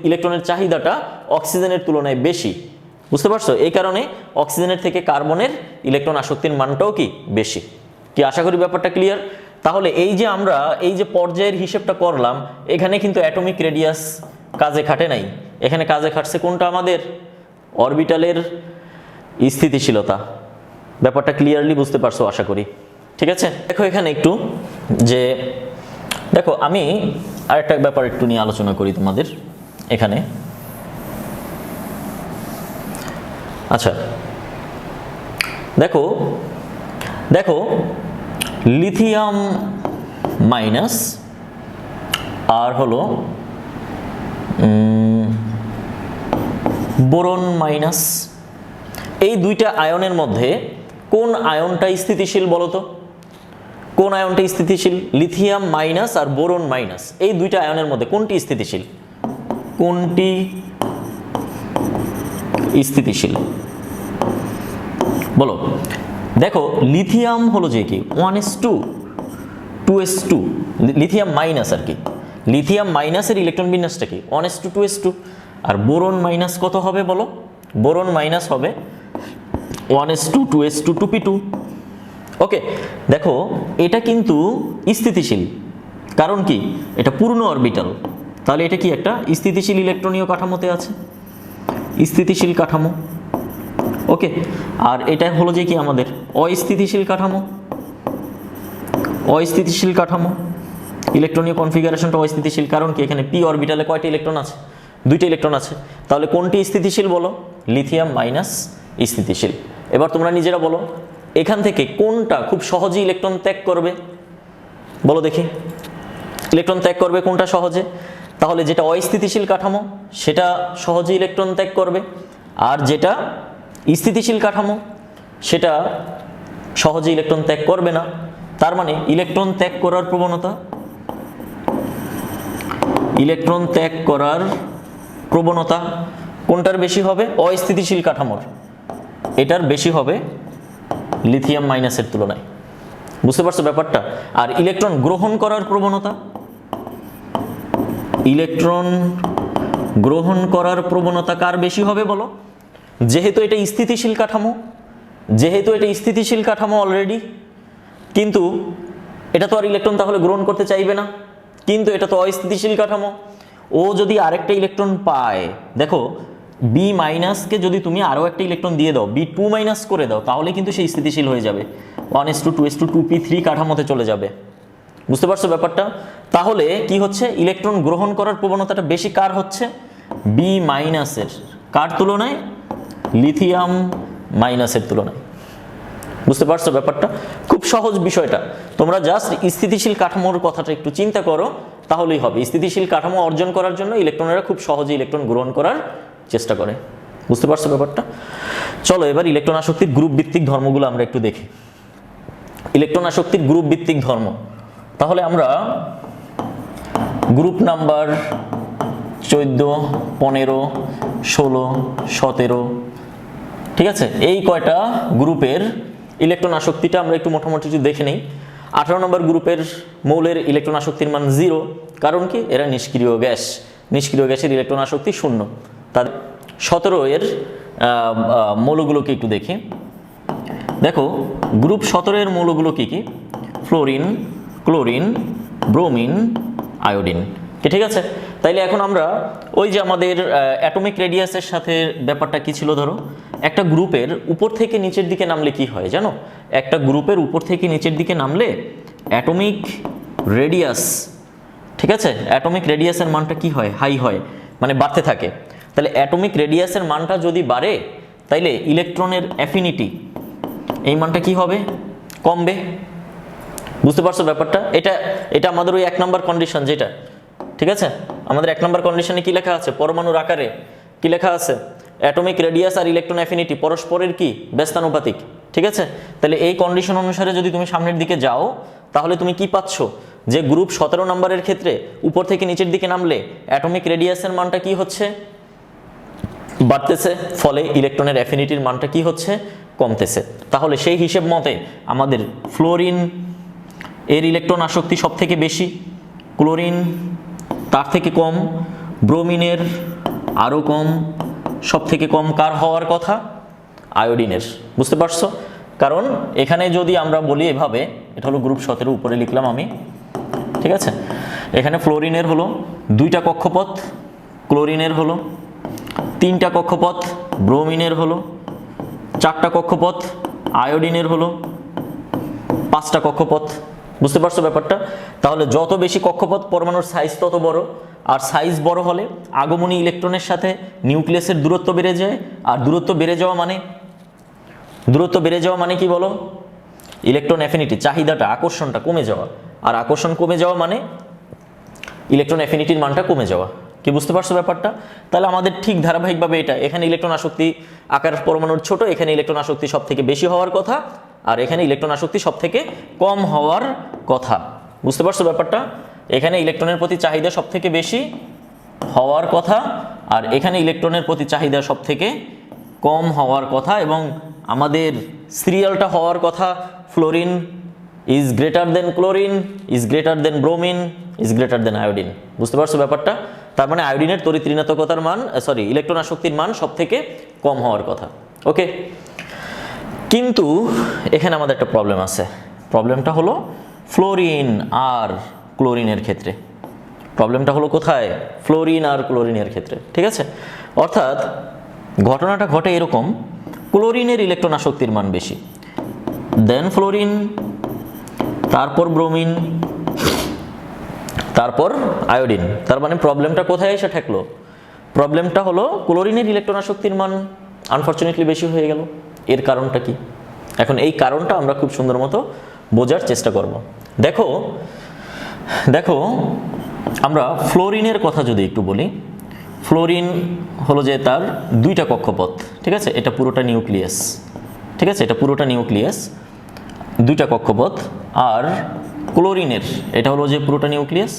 ইলেকট্রনের চাহিদাটা অক্সিজেনের তুলনায় বেশি। বুঝতে পারছো? এই কারণে অক্সিজেনের থেকে কার্বনের ইলেকট্রন আসক্তির মানটাও কি বেশি। কি আশা করি ব্যাপারটা ক্লিয়ার? তাহলে এই যে আমরা এই যে পর্যায়ের হিসেবটা করলাম, এখানে কিন্তু অ্যাটমিক রেডিয়াস কাজে খাটে নাই, এখানে কাজে খাটছে কোনটা? আমাদের অরবিটালের স্থিতিশীলতা। ব্যাপারটা ক্লিয়ারলি বুঝতে পারছো আশা করি। ঠিক আছে, দেখো এখানে একটু যে দেখো আমি আরেকটা ব্যাপার একটু নিয়ে আলোচনা করি তোমাদের এখানে। আচ্ছা দেখো দেখো লিথিয়াম মাইনাস আর হলো বোরন মাইনাস, এই দুইটা আয়নের মধ্যে কোন আয়নটা স্থিতিশীল বলো তো? কোন আয়নটা স্থিতিশীল? লিথিয়াম মাইনাস আর বোরন মাইনাস, এই দুইটা আয়নের মধ্যে কোনটি স্থিতিশীল? কোনটি স্থিতিশীল বলো? দেখো লিথিয়াম হলো যে কি 1s2 2s2, লিথিয়াম মাইনাস আর কি, লিথিয়াম মাইনাসের ইলেকট্রন বিন্যাসটা কি 1s2 2s2, আর বোরন মাইনাস কত হবে বলো? বোরন মাইনাস হবে 1s2 2s2 2p2। ওকে, দেখো এটা কিন্তু স্থিতিশীল, কারণ কি এটা পূর্ণ অরবিটাল, তাহলে এটা কি একটা স্থিতিশীল ইলেকট্রনীয় কাঠামোতে আছে, স্থিতিশীল কাঠামো। ওকে, আর এটা হলো যে কি আমাদের অস্থিতিশীল কাঠামো, অস্থিতিশীল কাঠামো, ইলেকট্রনীয় কনফিগারেশনটা অস্থিতিশীল, কারণ কি এখানে পি অরবিটালে কয়টা ইলেকট্রন আছে? দুইটা ইলেকট্রন আছে। তাহলে কোনটি স্থিতিশীল বলো? লিথিয়াম মাইনাস স্থিতিশীল। এবার তোমরা নিজেরা বলো এখান থেকে কোনটা খুব সহজে ইলেকট্রন ত্যাগ করবে বলো দেখি, ইলেকট্রন ত্যাগ করবে কোনটা সহজে? তাহলে যেটা অস্থিতিশীল কাঠামো সেটা সহজে ইলেকট্রন ত্যাগ করবে, আর যেটা স্থিতিশীল কাঠামো সেটা সহজে ইলেকট্রন ত্যাগ করবে না। তার মানে ইলেকট্রন ত্যাগ করার প্রবণতা, ইলেকট্রন ত্যাগ করার প্রবণতা কোনটার বেশি হবে? অস্থিতিশীল কাঠামোর, এটার বেশি হবে লিথিয়াম মাইনাসের তুলনায়। বুঝতে পারছো ব্যাপারটা? আর ইলেকট্রন গ্রহণ করার প্রবণতা, ইলেকট্রন গ্রহণ করার প্রবণতা কার বেশি হবে বলো? যেহেতু এটা স্থিতিশীল কাঠামো, যেহেতু এটা স্থিতিশীল কাঠামো অলরেডি, কিন্তু এটা তো আর ইলেকট্রন তাহলে গ্রহণ করতে চাইবে না, কিন্তু এটা তো অস্থিতিশীল কাঠামো। ও যদি আরেকটা ইলেকট্রন পায়, দেখো বি মাইনাসকে যদি তুমি আরও একটা ইলেকট্রন দিয়ে দাও, বি টু মাইনাস করে দাও, তাহলে কিন্তু সে স্থিতিশীল হয়ে যাবে, 1s2 2s2 2p3 কাঠামোতে চলে যাবে। বুঝতে পারছো ব্যাপারটা? তাহলে কি হচ্ছে, ইলেকট্রন গ্রহণ করার প্রবণতাটা বেশি কার হচ্ছে? বি মাইনাসের। কার তুলনায়? লিথিয়াম মাইনাসের তুলনায়। বুঝতে পারছো ব্যাপারটা? খুব সহজ বিষয়টা, তোমরা জাস্ট স্থিতিশীল কাঠামোর কথাটা একটু চিন্তা করো তাহলেই হবে। স্থিতিশীল কাঠামো অর্জন করার জন্য ইলেকট্রনেরা খুব সহজে ইলেকট্রন গ্রহণ করার চেষ্টা করে। বুঝতে পারছো ব্যাপারটা? চলো এবার ইলেকট্রন আসক্তির গ্রুপ ভিত্তিক ধর্মগুলো আমরা একটু দেখি। ইলেকট্রন আসক্তির গ্রুপ ভিত্তিক ধর্ম, তাহলে আমরা গ্রুপ নাম্বার 14 15 16 17, ঠিক আছে, এই কয়টা গ্রুপের ইলেকট্রন আসক্তিটা আমরা একটু মোটামুটি দেখে নেই। 18 নম্বর গ্রুপের মৌলের ইলেকট্রন আসক্তির মান 0, কারণ কি এরা নিষ্ক্রিয় গ্যাস, নিষ্ক্রিয় গ্যাসের ইলেকট্রন আসক্তি 0। তার 17 এর মৌলগুলোকে একটু দেখি। দেখো গ্রুপ 17 এর মৌলগুলো কি কি? Fluorine, chlorine, bromine, iodine. ঠিক আছে, তাইলে এখন আমরা ওই যে আমাদের অ্যাটমিক রেডিয়াসের সাথে ব্যাপারটা কি ছিল, ধরো একটা গ্রুপের উপর থেকে নিচের দিকে নামলে কি হয় জানো? একটা গ্রুপের উপর থেকে নিচের দিকে নামলে অ্যাটমিক রেডিয়াস, ঠিক আছে, অ্যাটমিক রেডিয়াসের মানটা কি হয়? হাই হয়, মানে বাড়তে থাকে। তাহলে অ্যাটমিক রেডিয়াসের মানটা যদি বাড়ে, তাইলে ইলেকট্রনের অ্যাফিনিটি, এই মানটা কি হবে? কমবে। বুঝতে পারছো ব্যাপারটা? এটা আমাদের ওই 1 নম্বর কন্ডিশন যেটা, ঠিক আছে, আমাদের 1 নম্বর কন্ডিশনে কি লেখা আছে? পরমাণুর আকারে কি লেখা আছে? অ্যাটমিক রেডিয়াস আর ইলেকট্রন অ্যাফিনিটি পরস্পরের কি? ব্যস্তানুপাতিক। ঠিক আছে, তাহলে এই কন্ডিশন অনুসারে যদি তুমি সামনের দিকে যাও, তাহলে তুমি কি পাচ্ছ? যে গ্রুপ 17 নম্বরের ক্ষেত্রে উপর থেকে নিচের দিকে নামলে অ্যাটমিক রেডিয়াসের মানটা কি হচ্ছে? বাড়তেছে, ফলে ইলেকট্রনের অ্যাফিনিটির মানটা কি হচ্ছে? কমতেছে। তাহলে সেই হিসেব মতে আমাদের ফ্লোরিন এর ইলেকট্রন আসক্তি সব থেকে বেশি, ক্লোরিন তার থেকে কম, ব্রোমিনের আরও কম, সব থেকে কম কার হওয়ার কথা? আয়োডিনের। বুঝতে পারছো? কারণ এখানে যদি আমরা বলি এভাবে, এটা হলো গ্রুপ 17 উপরে লিখলাম আমি, ঠিক আছে? এখানে ফ্লোরিনের হলো 2টা কক্ষপথ, ক্লোরিনের হলো 3টা কক্ষপথ, ব্রোমিনের হলো 4টা কক্ষপথ, আয়োডিনের হলো 5টা কক্ষপথ। বুঝতে পারছো ব্যাপারটা? তাহলে যত বেশি কক্ষপথ পরমাণুর সাইজ তত বড়, আর সাইজ বড় হলে আগমনী ইলেকট্রনের সাথে নিউক্লিয়াসের দূরত্ব বেড়ে যায়, আর দূরত্ব বেড়ে যাওয়া মানে কি বলো? ইলেকট্রন অ্যাফিনিটি, চাহিদাটা, আকর্ষণটা কমে যাওয়া, আর আকর্ষণ কমে যাওয়া মানে ইলেকট্রন অ্যাফিনিটির মানটা কমে যাওয়া। কি বুঝতে পারছো ব্যাপারটা? তাহলে আমাদের ঠিক ধারাবাহিকভাবে এটা, এখানে ইলেকট্রন আসক্তি আকার পরমাণুর ছোট, এখানে ইলেকট্রন আসক্তি সব থেকে বেশি হওয়ার কথা, আর এখানে ইলেকট্রন আসক্তি সব থেকে কম হওয়ার কথা। বুঝতে পারছো ব্যাপারটা? এখানে ইলেকট্রনের প্রতি চাহিদা সব থেকে বেশি হওয়ার কথা, আর এখানে ইলেকট্রনের প্রতি চাহিদা সব থেকে কম হওয়ার কথা, এবং আমাদের সিরিয়ালটা হওয়ার কথা fluorine is greater than chlorine, is greater than bromine, is greater than iodine. বুঝতে পারছো ব্যাপারটা? তার মানে আয়োডিনের তড়িৎ ঋণাত্মকতার মান, ইলেকট্রন আসক্তির মান সব থেকে কম হওয়ার কথা। ওকে, কিন্তু এখানে আমাদের একটা প্রবলেম আছে। প্রবলেমটা হলো ফ্লোরিন আর ক্লোরিনের ক্ষেত্রে। প্রবলেমটা হলো কোথায়? ফ্লোরিন আর ক্লোরিনের ক্ষেত্রে, ঠিক আছে? অর্থাৎ ঘটনাটা ঘটে এরকম, ক্লোরিনের ইলেকট্রন আসক্তির মান বেশি, দেন ফ্লোরিন, তারপর ব্রোমিন, তারপর আয়োডিন। তার মানে প্রবলেমটা কোথায় এসে ঠেকলো? প্রবলেমটা হলো ক্লোরিনের ইলেকট্রন আসক্তির মান আনফরচুনেটলি বেশি হয়ে গেল। এর কারণটা কি? এখন এই কারণটা আমরা খুব সুন্দর মতো বোঝার চেষ্টা করব। দেখো আমরা ফ্লোরিনের কথা যদি একটু বলি, ফ্লোরিন হলো যে তার 2টা কক্ষপথ, ঠিক আছে? এটা পুরোটা নিউক্লিয়াস, ঠিক আছে? এটা পুরোটা নিউক্লিয়াস, 2টা কক্ষপথ। আর ক্লোরিনের এটা হলো যে পুরোটা নিউক্লিয়াস,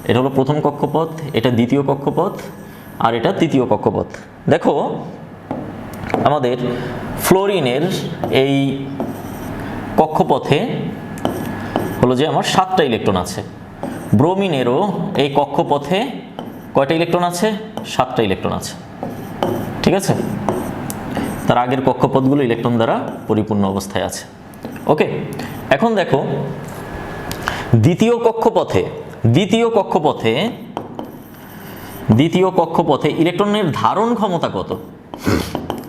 এটা হলো প্রথম কক্ষপথ, এটা দ্বিতীয় কক্ষপথ, আর এটা তৃতীয় কক্ষপথ। দেখো আমাদের ফ্লোরিনের এই কক্ষপথে হলো যে আমার 7টা ইলেকট্রন আছে, ব্রোমিনেরও এই কক্ষপথে কয়টা ইলেকট্রন আছে? 7টা ইলেকট্রন আছে, ঠিক আছে? তার আগের কক্ষপথগুলো ইলেকট্রন দ্বারা পরিপূর্ণ অবস্থায় আছে। ওকে, এখন দেখো দ্বিতীয় কক্ষপথে ইলেকট্রনের ধারণ ক্ষমতা কত?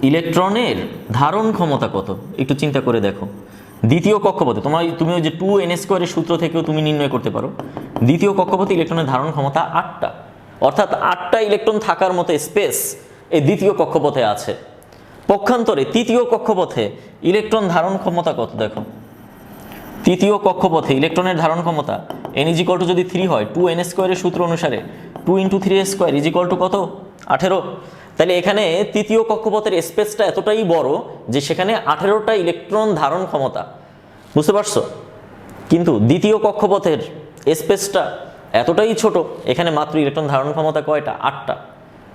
ইলেকট্রনের ধারণ ক্ষমতা কত একটু চিন্তা করে দেখো। দ্বিতীয় কক্ষপথে তুমি ওই যে 2n² এর সূত্র থেকেও তুমি নির্ণয় করতে পারো। দ্বিতীয় কক্ষপথে ইলেকট্রনের ধারণ ক্ষমতা 8টা, অর্থাৎ 8টা ইলেকট্রন থাকার মতো স্পেস এই দ্বিতীয় কক্ষপথে আছে। পক্ষান্তরে তৃতীয় কক্ষপথে ইলেকট্রন ধারণ ক্ষমতা কত? দেখো তৃতীয় কক্ষপথে ইলেকট্রনের ধারণ ক্ষমতা n = যদি 3 হয়, 2n² এর সূত্র অনুসারে 2 × 3² কত? 18। তাহলে এখানে তৃতীয় কক্ষপথের স্পেসটা এতটাই বড় যে সেখানে 18টা ইলেকট্রন ধারণ ক্ষমতা। বুঝতে পারছো? কিন্তু দ্বিতীয় কক্ষপথের স্পেসটা এতটাই ছোট, এখানে মাত্র ইলেকট্রন ধারণ ক্ষমতা কয়টা? 8টা।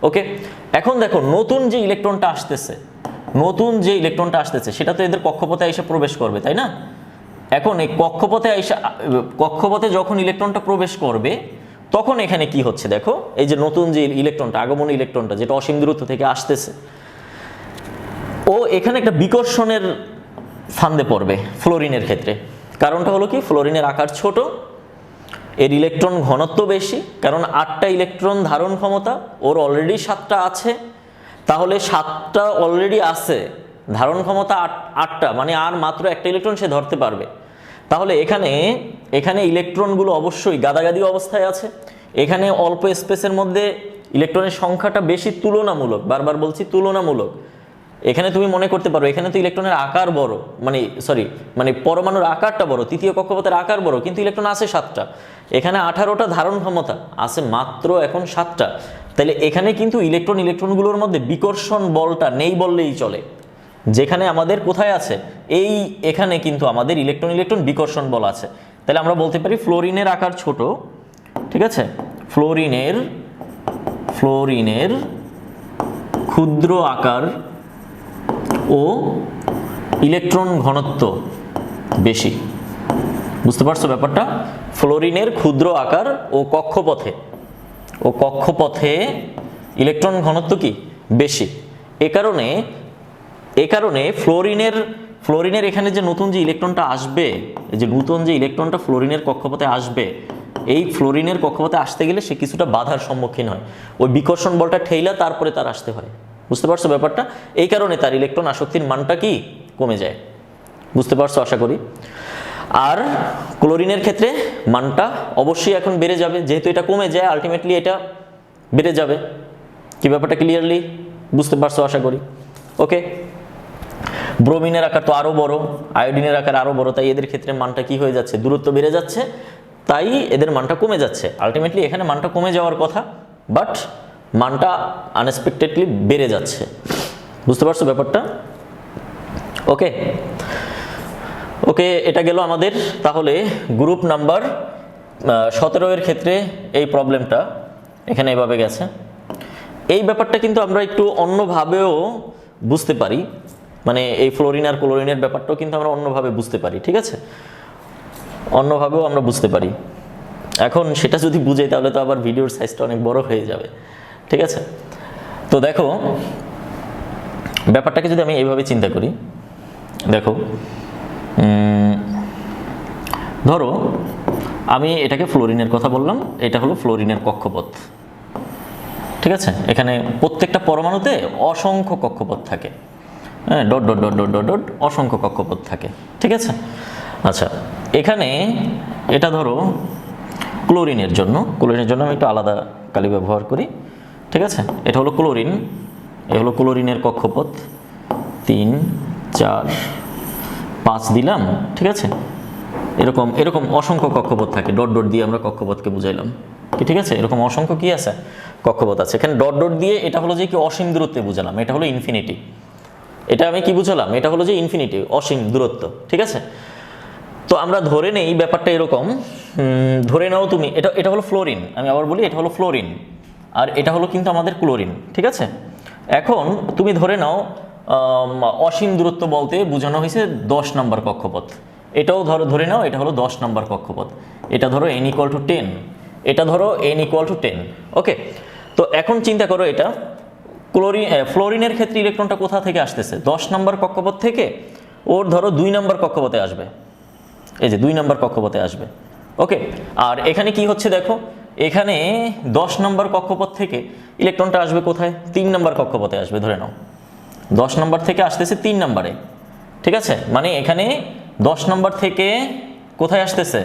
ওকে, এখন দেখো নতুন যে ইলেকট্রনটা আসতেছে সেটা তো এদের কক্ষপথে এসে প্রবেশ করবে, তাই না? এখন এই কক্ষপথে যখন ইলেকট্রনটা প্রবেশ করবে তখন এখানে কি হচ্ছে দেখো, এই যে নতুন যে ইলেকট্রনটা, আগমনী ইলেকট্রনটা যেটা অসীম দূরত্ব থেকে আসতেছে, ও এখানে একটা বিকর্ষণের ফান্দে পড়বে ফ্লোরিনের ক্ষেত্রে। কারণটা হলো কি? ফ্লোরিনের আকার ছোট, এর ইলেকট্রন ঘনত্ব বেশি, কারণ 8টা ইলেকট্রন ধারণ ক্ষমতা, ওর অলরেডি 7টা আছে। তাহলে 7টা অলরেডি আছে, ধারণ ক্ষমতা 8টা, মানে আর মাত্র একটা ইলেকট্রন সে ধরতে পারবে। তাহলে এখানে ইলেকট্রনগুলো অবশ্যই গাদাগাদি অবস্থায় আছে। এখানে অল্প স্পেসের মধ্যে ইলেকট্রনের সংখ্যাটা বেশি, তুলনামূলক, বারবার বলছি তুলনামূলক। এখানে তুমি মনে করতে পারো এখানে তো ইলেকট্রনের আকার বড়, মানে পরমাণুর আকারটা বড়, তৃতীয় কক্ষপথের আকার বড়, কিন্তু ইলেকট্রন আছে 7টা। এখানে 18টা ধারণ ক্ষমতা আছে মাত্র এখন 7টা। তাহলে এখানে কিন্তু ইলেকট্রনগুলোর মধ্যে বিকর্ষণ বলটা নেই বললেই চলে। যেখানে আমাদের কোথায় আছে, এখানে কিন্তু আমাদের ইলেকট্রন বিকর্ষণ বল আছে। তাহলে আমরা বলতে পারি ফ্লোরিনের আকার ছোট, ঠিক আছে? ফ্লোরিনের ক্ষুদ্র আকার ও ইলেকট্রন ঘনত্ব বেশি। বুঝতে পারছো ব্যাপারটা? ফ্লোরিনের ক্ষুদ্র আকার ও কক্ষপথে ইলেকট্রন ঘনত্ব কি বেশি। এ কারণে ফ্লোরিনের এখানে যে নতুন যে ইলেকট্রনটা আসবে, এই যে নতুন যে ইলেকট্রনটা ফ্লোরিনের কক্ষপথে আসবে, এই ফ্লোরিনের কক্ষপথে আসতে গেলে সে কিছুটা বাধার সম্মুখীন হয়, ওই বিকর্ষণ বলটা ঠেইলা তারপরে তার আসতে হয়। বুঝতে পারছো ব্যাপারটা? এই কারণে তার ইলেকট্রন আসক্তির মানটা কি কমে যায়। বুঝতে পারছো আশা করি। আর ক্লোরিনের ক্ষেত্রে মানটা অবশ্যই এখন বেড়ে যাবে, যেহেতু এটা কমে যায় আলটিমেটলি এটা বেড়ে যাবে। কি ব্যাপারটা ক্লিয়ারলি বুঝতে পারছো আশা করি? ওকে। ব্রোমিনের আকার তো আরো বড়, আয়োডিনের আকার আরো বড়, তাই এদের ক্ষেত্রে মানটা কি হয়ে যাচ্ছে, দূরত্ব বেড়ে যাচ্ছে, তাই এদের মানটা কমে যাচ্ছে। আলটিমেটলি এখানে মানটা কমে যাওয়ার কথা, বাট মানটা আনএক্সপেক্টেডলি বেড়ে যাচ্ছে। বুঝতে পারছো ব্যাপারটা? ওকে ওকে, এটা গেল আমাদের তাহলে গ্রুপ নাম্বার 17 এর ক্ষেত্রে এই প্রবলেমটা এখানে এভাবে গেছে। এই ব্যাপারটা কিন্তু আমরা একটু অন্যভাবেও বুঝতে পারি, মানে এই ফ্লোরিন আর ক্লোরিনের ব্যাপারটাও কিন্তু আমরা অন্যভাবে বুঝতে পারি, ঠিক আছে? অন্যভাবেও আমরা বুঝতে পারি। এখন সেটা যদি বুঝাই তাহলে তো আবার ভিডিওর সাইজটা অনেক বড় হয়ে যাবে, ঠিক আছে? তো দেখো ব্যাপারটাকে যদি আমি এইভাবে চিন্তা করি, দেখো ধরো আমি এটাকে ফ্লোরিনের কথা বললাম, এটা হলো ফ্লোরিনের কক্ষপথ, ঠিক আছে? এখানে প্রত্যেকটা পরমাণুতে অসংখ্য কক্ষপথ থাকে, হ্যাঁ, dot dot dot dot dot dot অসংখ্য কক্ষপথ থাকে, ঠিক আছে? আচ্ছা, এখানে এটা ধরো ক্লোরিনের জন্য আমি একটু আলাদা কালি ব্যবহার করি, ঠিক আছে? এটা হলো ক্লোরিন, এ হলো ক্লোরিনের কক্ষপথ 3 4 5 দিলাম, ঠিক আছে? এরকম অসংখ্য কক্ষপথ থাকে, ডট ডট দিয়ে আমরা কক্ষপথকে বুঝাইলাম, ঠিক আছে? এরকম অসংখ্য কি আছে, কক্ষপথ আছে। এখানে ডট ডট দিয়ে এটা হলো যে কি অসীম দূরত্বে বুঝালাম, এটা হলো ইনফিনিটি। এটা আমি কি বুঝালাম, এটা হলো যে ইনফিনিটি, অসীম দূরত্ব, ঠিক আছে? তো আমরা ধরে নেই ব্যাপারটা এরকম, ধরে নাও তুমি এটা হলো ফ্লোরিন, আমি আবার বলি এটা হলো ফ্লোরিন, আর এটা হলো কিন্তু আমাদের ক্লোরিন, ঠিক আছে? এখন তুমি ধরে নাও অসীম দূরত্ব বলতে বোঝানো হয়েছে 10 নম্বর কক্ষপথ। এটাও ধরে নাও এটা হলো 10 নম্বর কক্ষপথ। এটা ধরো n = 10, এটা ধরো n = 10। ওকে, তো এখন চিন্তা করো এটা ফ্লোরিনের ক্ষেত্রে ইলেকট্রনটা কোথা থেকে আসতেছে, 10 নম্বর কক্ষপথ থেকে, ওর ধরো 2 নম্বর কক্ষপথে আসবে, এই যে 2 নম্বর কক্ষপথে আসবে। ওকে, আর এখানে কি হচ্ছে দেখো, এখানে 10 নম্বর কক্ষপথ থেকে ইলেকট্রনটা আসবে কোথায়, 3 নম্বর কক্ষপথে আসবে। ধরে নাও 10 নম্বর থেকে আসতেছে 3 নম্বরে, ঠিক আছে? মানে এখানে 10 নম্বর থেকে কোথায় আসতেছে,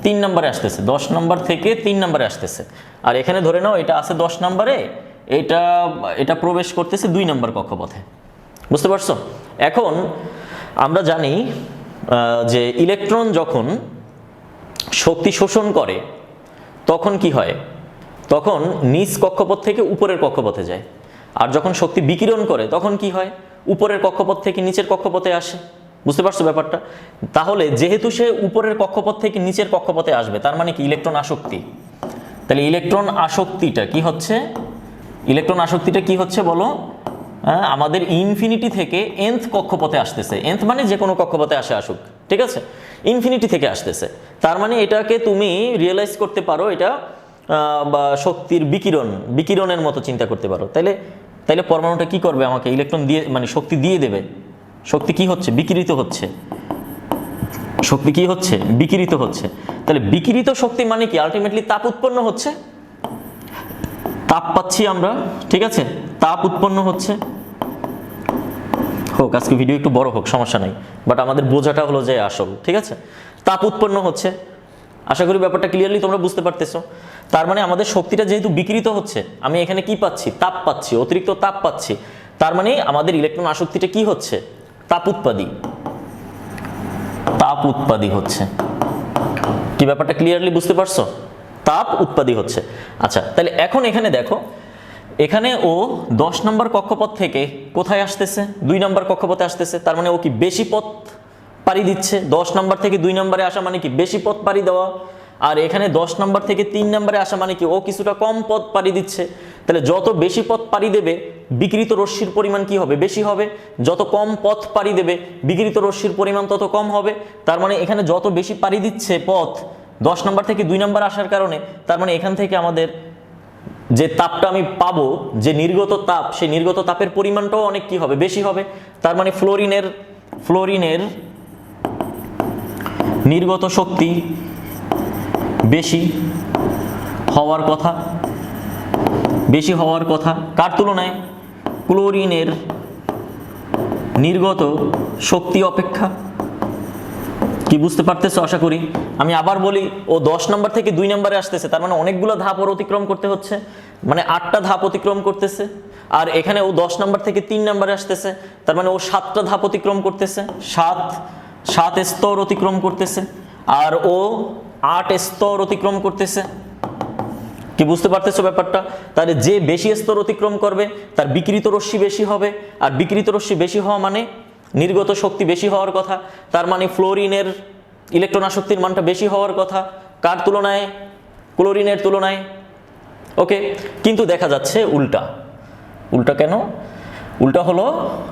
3 নম্বরে আসতেছে, 10 নম্বর থেকে 3 নম্বরে আসতেছে। আর এখানে ধরে নাও এটা আছে 10 নম্বরে, এটা প্রবেশ করতেছে 2 নম্বর কক্ষপথে। বুঝতে পারছো? এখন আমরা জানি যে ইলেকট্রন যখন শক্তি শোষণ করে তখন কি হয়, তখন নিচ কক্ষপথ থেকে উপরের কক্ষপথে যায়। আর যখন শক্তি বিকিরণ করে তখন কি হয়, উপরের কক্ষপথ থেকে নিচের কক্ষপথে আসে। বুঝতে পারছো ব্যাপারটা? তাহলে যেহেতু সে উপরের কক্ষপথ থেকে নিচের কক্ষপথে আসবে, তার মানে কি ইলেকট্রন আসক্তি। তাহলে ইলেকট্রন আসক্তিটা কি হচ্ছে বলো, আমাদের ইনফিনিটি থেকে nth কক্ষপথে আসতেছে। nth মানে যে কোনো কক্ষপথে আসুক, ঠিক আছে? ইনফিনিটি থেকে আসতেছে, তার মানে এটাকে তুমি রিয়েলাইজ করতে পারো, এটা বা শক্তির বিকিরণের মতো চিন্তা করতে পারো। তাইলে পরমাণুটা কি করবে, আমাকে ইলেকট্রন দিয়ে মানে শক্তি দিয়ে দেবে। শক্তি কি হচ্ছে, বিকিরিত হচ্ছে। শক্তি কি হচ্ছে, বিকিরিত হচ্ছে। তাহলে বিকিরিত শক্তি মানে কি, আলটিমেটলি তাপ উৎপন্ন হচ্ছে, তাপ পাচ্ছি আমরা, ঠিক আছে? তাপ উৎপন্ন হচ্ছে। হোক আজকে ভিডিও একটু বড় হোক, সমস্যা নাই, বাট আমাদের বোঝাটা হলো যে আসল, ঠিক আছে? তাপ উৎপন্ন হচ্ছে। আশা করি ব্যাপারটা ক্লিয়ারলি তোমরা বুঝতে পারতেছো। তার মানে আমাদের শক্তিটা যেহেতু বিকিরিত হচ্ছে, আমি এখানে কি পাচ্ছি, তাপ পাচ্ছি, অতিরিক্ত তাপ পাচ্ছি। তার মানে আমাদের ইলেকট্রন আসক্তিটা কি হচ্ছে, তাপ উৎপাদী হচ্ছে। কি ব্যাপারটা ক্লিয়ারলি বুঝতে পারছো? তাপ উৎপাদী হচ্ছে। আচ্ছা, তাহলে এখন এখানে দেখো, এখানে ও 10 নম্বর কক্ষপথ থেকে কোথায় আসতেছে, 2 নম্বর কক্ষপথে আসতেছে। তার মানে ও কি বেশি পথ পাড়ি দিচ্ছে। 10 নম্বর থেকে 2 নম্বরে আসা মানে কি বেশি পথ পাড়ি দেওয়া, আর এখানে 10 নম্বর থেকে 3 নম্বরে আসা মানে কি ও কিছুটা কম পথ পাড়ি দিচ্ছে। তাহলে যত বেশি পথ পাড়ি দেবে বিকিরিত রশ্মির পরিমাণ কি হবে, বেশি হবে। যত কম পথ পাড়ি দেবে বিকিরিত রশ্মির পরিমাণ তত কম হবে। তার মানে এখানে যত বেশি পাড়ি দিচ্ছে পথ 10 নম্বর থেকে 2 নম্বর আসার কারণে, তার মানে এখান থেকে আমাদের যে তাপটা আমি পাবো, যে নির্গত তাপ, সেই নির্গত তাপের পরিমাণটাও অনেক কি হবে, বেশি হবে। তার মানে ফ্লোরিনের নির্গত শক্তি বেশি হওয়ার কথা, কার তুলনায়, ক্লোরিনের নির্গত শক্তি অপেক্ষা। কি বুঝতে পারতেছো আশা করি। আমি আবার বলি, ও 10 নম্বর থেকে 2 নম্বরে আসতেছে, তার মানে অনেকগুলো ধাপ ওর অতিক্রম করতে হচ্ছে, মানে 8টা ধাপ অতিক্রম করতেছে। আর এখানে ও 10 নম্বর থেকে 3 নম্বরে আসতেছে, তার মানে ও 7টা ধাপ অতিক্রম করতেছে, 7 স্তর অতিক্রম করতেছে। আর ও 8 স্তর অতিক্রম করতেছে। কি বুঝতে পারতেছো ব্যাপারটা। তাহলে যে বেশি স্তর অতিক্রম করবে তার বিকিরিত রশ্মি বেশি হবে, আর বিকিরিত রশ্মি বেশি হওয়া মানে নির্গত শক্তি বেশি হওয়ার কথা। তার মানে ফ্লোরিনের ইলেকট্রন আসক্তির মানটা বেশি হওয়ার কথা, কার তুলনায়, ক্লোরিনের তুলনায়। ওকে, কিন্তু দেখা যাচ্ছে উল্টা কেন, উল্টা হলো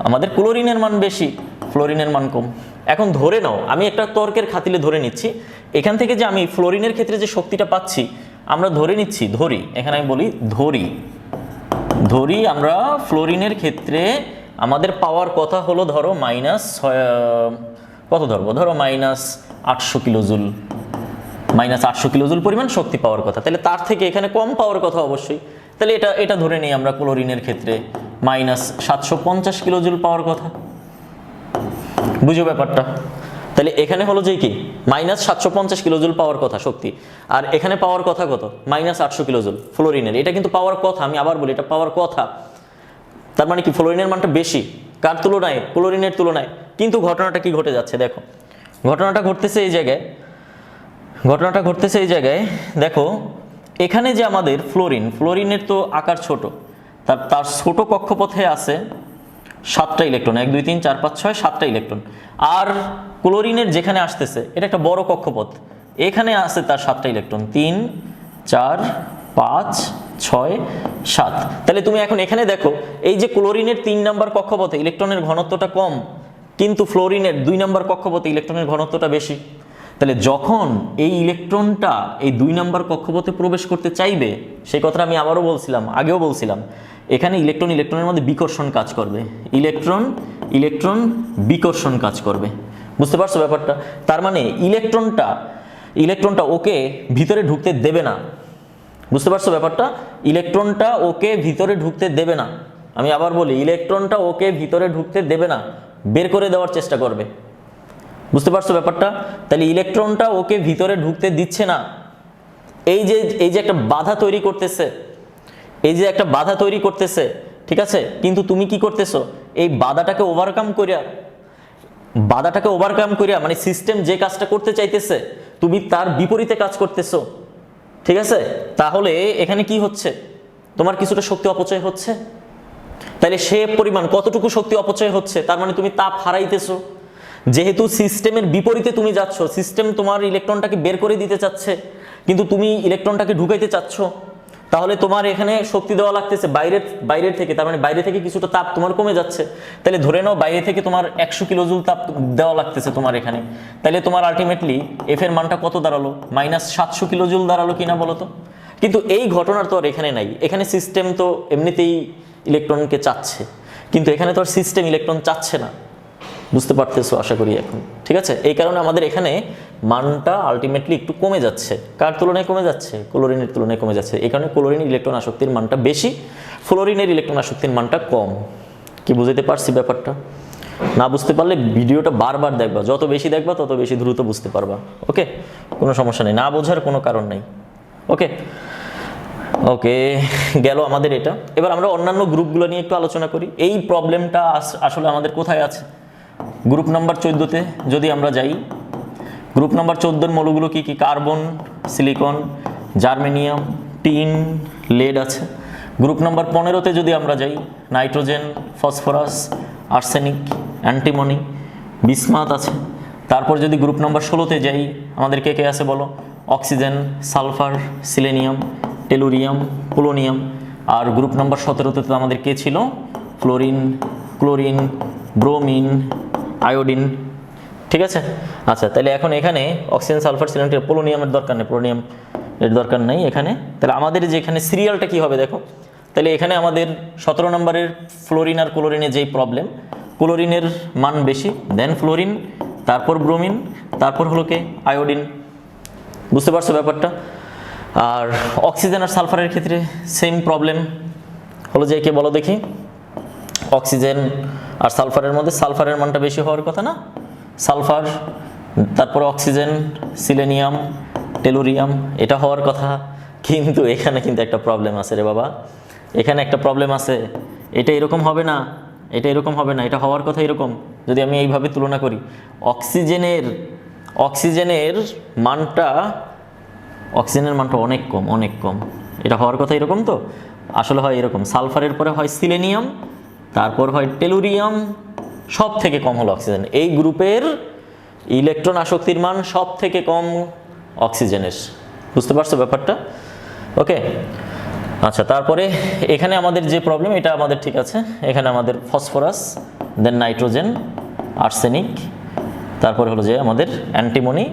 আমাদের ক্লোরিনের মান বেশি, ফ্লোরিনের মান কম। এখন ধরে নাও, আমি একটা তর্কের খাতিরে ধরে নিচ্ছি, এখান থেকে যে আমি ফ্লোরিনের ক্ষেত্রে যে শক্তিটা পাচ্ছি, আমরা ধরে নিচ্ছি, এখানে আমি বলি ধরি আমরা ফ্লোরিনের ক্ষেত্রে আমাদের পাওয়ার কথা হলো ধরো কত ধরবো, ধরো -800 কিলোজুল, -800 কিলোজুল পরিমাণ শক্তি পাওয়ার কথা। তাহলে তার থেকে এখানে কম পাওয়ার কথা অবশ্যই। তাহলে এটা ধরে নিই আমরা ক্লোরিনের ক্ষেত্রে -750 কিলোজুল পাওয়ার কথা। বুঝো ব্যাপারটা। তাহলে এখানে হলো যে কি -750 কিলোজুল পাওয়ার কথা শক্তি, আর এখানে পাওয়ার কথা কত, -800 কিলোজুল ফ্লোরিনের। এটা কিন্তু পাওয়ার কথা, আমি আবার বলি এটা পাওয়ার কথা। তার মানে কি ফ্লোরিনের মানটা বেশি, কার তুলনায়, ক্লোরিনের তুলনায়। কিন্তু ঘটনাটা কি ঘটে যাচ্ছে দেখো, ঘটনাটা ঘটতেছে এই জায়গায় দেখো, এখানে যে আমাদের ফ্লোরিনের তো আকার ছোট, তার ছোট কক্ষপথে আছে 7টা ইলেকট্রন, 1 2 3 4 5 6 7টা ইলেকট্রন। আর ক্লোরিনের যেখানে আসতেছে এটা একটা বড় কক্ষপথ, এখানে আছে তার 7টা ইলেকট্রন, 3 4 5 6 7। তাহলে তুমি এখন এখানে দেখো, এই যে ক্লোরিনের 3 নম্বর কক্ষপথে ইলেকট্রনের ঘনত্বটা কম, কিন্তু ফ্লোরিনের 2 নম্বর কক্ষপথে ইলেকট্রনের ঘনত্বটা বেশি। তাহলে যখন এই ইলেকট্রনটা এই 2 নম্বর কক্ষপথে প্রবেশ করতে চাইবে, সেই কথাটা আমি আবারও বলছিলাম, আগেও বলছিলাম, এখানে ইলেকট্রনের মধ্যে বিকর্ষণ কাজ করবে, ইলেকট্রন বিকর্ষণ কাজ করবে। বুঝতে পারছো ব্যাপারটা। তার মানে ইলেকট্রনটা ওকে ভিতরে ঢুকতে দেবে না। বুঝতে পারছো ব্যাপারটা, ইলেকট্রনটা ওকে ভিতরে ঢুকতে দেবে না। আমি আবার বলি, ইলেকট্রনটা ওকে ভিতরে ঢুকতে দেবে না, বের করে দেওয়ার চেষ্টা করবে। বুঝতে পারছো ব্যাপারটা। তাহলে ইলেকট্রনটা ওকে ভিতরে ঢুকতে দিচ্ছে না। এই যে একটা বাধা তৈরি করতেছে, ঠিক আছে। কিন্তু তুমি কি করতেছো, এই বাধাটাকে ওভারকাম করিয়া মানে সিস্টেম যে কাজটা করতে চাইতেছে তুমি তার বিপরীতে কাজ করতেছো, ঠিক আছে। তাহলে এখানে কি হচ্ছে, তোমার কিছুটা শক্তি অপচয় হচ্ছে। তাহলে সে পরিমাণ কতটুকু শক্তি অপচয় হচ্ছে, তার মানে তুমি তাপ হারাইতেছো। যেহেতু সিস্টেমের বিপরীতে তুমি যাচ্ছ, সিস্টেম তোমার ইলেকট্রনটাকে বের করে দিতে চাচ্ছে, কিন্তু তুমি ইলেকট্রনটাকে ঢুকাইতে চাচ্ছ, তাহলে তোমার এখানে শক্তি দেওয়া লাগতেছে বাইরের থেকে। তার মানে বাইরে থেকে কিছুটা তাপ তোমার কমে যাচ্ছে। তাহলে ধরে নাও বাইরে থেকে তোমার 100 কিলোজুল তাপ দেওয়া লাগতেছে তোমার এখানে। তাহলে তোমার আলটিমেটলি এফ এর মানটা কত দাঁড়ালো, -700 কিলোজুল দাঁড়ালো কিনা বলো তো। কিন্তু এই ঘটনার তো আর এখানে নাই। এখানে সিস্টেম তো এমনিতেই ইলেকট্রনকে চাচ্ছে, কিন্তু এখানে তো আর সিস্টেম ইলেকট্রন চাচ্ছে না। বুঝতে পারতেছো আশা করি এখন, ঠিক আছে। এই কারণে আমাদের এখানে মানটা আলটিমেটলি একটু কমে যাচ্ছে। কার তুলনায় কমে যাচ্ছে, ক্লোরিনের তুলনায় কমে যাচ্ছে। এই কারণে ক্লোরিনের ইলেকট্রন আসক্তির মানটা বেশি, ফ্লোরিনের ইলেকট্রন আসক্তির মানটা কম। কি বুঝতে পারছি ব্যাপারটা। না বুঝতে পারলে ভিডিওটা বারবার দেখবা, যত বেশি দেখবা তত বেশি দ্রুত বুঝতে পারবা। ওকে, কোনো সমস্যা নেই, না বোঝার কোনো কারণ নেই। ওকে গেল আমাদের এটা। এবার আমরা অন্যান্য গ্রুপগুলো নিয়ে একটু আলোচনা করি। এই প্রবলেমটা আসলে আমাদের কোথায় আছে, গ্রুপ নাম্বার 14তে যদি আমরা যাই, গ্রুপ নাম্বার 14-র মৌলগুলো কি কি, carbon, silicon, germanium, tin, lead আছে। গ্রুপ নাম্বার 15তে যদি আমরা যাই, nitrogen, phosphorus, arsenic, antimony, bismuth আছে। তারপর যদি গ্রুপ নাম্বার 16তে যাই, আমাদের কে কে আছে বলো, oxygen, sulphur, selenium, tellurium, polonium. আর গ্রুপ নাম্বার 17-তে তো আমাদের কে ছিল? Fluorine, chlorine, bromine, iodine. ঠিক আছে, আচ্ছা তাহলে এখন এখানে অক্সিজেন, সালফার, সিলিকন, পোলোনিয়ামের দরকার নেই, পোলোনিয়াম এর দরকার নেই এখানে। তাহলে আমাদের যে এখানে সিরিয়ালটা কি হবে দেখো, তাহলে এখানে আমাদের 17 নম্বরের ফ্লোরিন আর ক্লোরিনের যেই প্রবলেম, ক্লোরিনের মান বেশি, দেন ফ্লোরিন, তারপর ব্রোমিন, তারপর হলো কে আয়োডিন। বুঝতে পারছো ব্যাপারটা? আর অক্সিজেন আর সালফারের ক্ষেত্রে সেম প্রবলেম হলো যে কে বলো দেখি, অক্সিজেন আর সালফারের মধ্যে সালফারের মানটা বেশি হওয়ার কথা না, সালফার, তারপরে অক্সিজেন, সিলেনিয়াম, টেলুরিয়াম, এটা হওয়ার কথা। কিন্তু এখানে কিন্তু একটা প্রবলেম আছে রে বাবা, এখানে একটা প্রবলেম আছে। এটা এরকম হবে না, এটা এরকম হবে না, এটা হওয়ার কথা এরকম। যদি আমি এইভাবে তুলনা করি, অক্সিজেনের মানটা অনেক কম, অনেক কম। এটা হওয়ার কথা এরকম, তো আসলে হয় এরকম, সালফারের পরে হয় সিলেনিয়াম, তারপর হয় টেলুরিয়াম, সব থেকে কম হলো অক্সিজেন। এই গ্রুপের ইলেকট্রন আসক্তির মান সব থেকে কম অক্সিজেনের। বুঝতে পারছো ব্যাপারটা? ওকে, আচ্ছা তারপরে এখানে আমাদের যে প্রবলেম, এটা আমাদের ঠিক আছে। এখানে আমাদের ফসফরাস, দেন নাইট্রোজেন, আর্সেনিক, তারপরে হলো যে আমাদের অ্যান্টিমনি,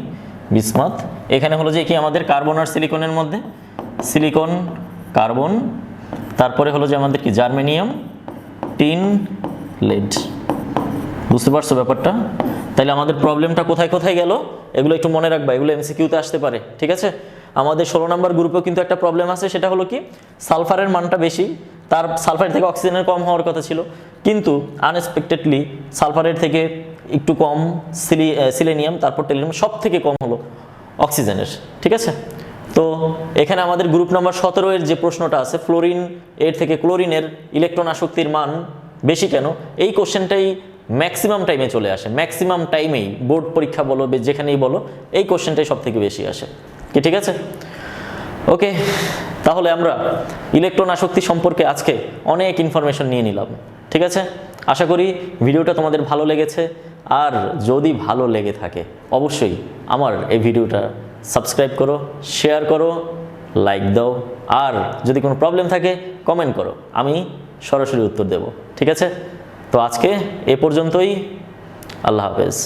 বিসমাথ। এখানে হলো যে কি আমাদের কার্বন আর সিলিকনের মধ্যে সিলিকন, কার্বন, তারপরে হলো যে আমাদের কি জার্মেনিয়াম, টিন, লেড। বুঝতে পারছো ব্যাপারটা? তাহলে আমাদের প্রবলেমটা কোথায় কোথায় গেল এগুলো একটু মনে রাখবা, এগুলো এমসিকিউতে আসতে পারে। ঠিক আছে, আমাদের 16 নম্বর গ্রুপেও কিন্তু একটা প্রবলেম আছে, সেটা হলো কি সালফারের মানটা বেশি, তার সালফারের থেকে অক্সিজেনের কম হওয়ার কথা ছিল, কিন্তু আনএক্সপেক্টেডলি সালফারের থেকে একটু কম সিলেনিয়াম, তারপর টেলিনিয়াম, সব থেকে কম হলো অক্সিজেনের। ঠিক আছে, তো এখানে আমাদের গ্রুপ নাম্বার 17 এর যে প্রশ্নটা আছে, ফ্লোরিন এর থেকে ক্লোরিনের ইলেকট্রন আসক্তির মান বেশি কেন, এই কোশ্চেনটাই ম্যাক্সিমাম টাইমে চলে আসে, ম্যাক্সিমাম টাইমেই বোর্ড পরীক্ষা বলো যেখানেই বলো, এই কোশ্চেনটাই সব থেকে বেশি আসে। কি ঠিক আছে? ওকে, তাহলে আমরা ইলেকট্রন আসক্তি সম্পর্কে আজকে অনেক ইনফরমেশন নিয়ে নিলাম। ঠিক আছে, আশা করি ভিডিওটা তোমাদের ভালো লেগেছে। আর যদি ভালো লেগে থাকে অবশ্যই আমার এই ভিডিওটা সাবস্ক্রাইব করো, শেয়ার করো, লাইক দাও, আর যদি কোনো প্রবলেম থাকে কমেন্ট করো, আমি সরাসরি উত্তর দেব। ঠিক আছে, তো আজকে এ পর্যন্তই। আল্লাহ হাফেজ।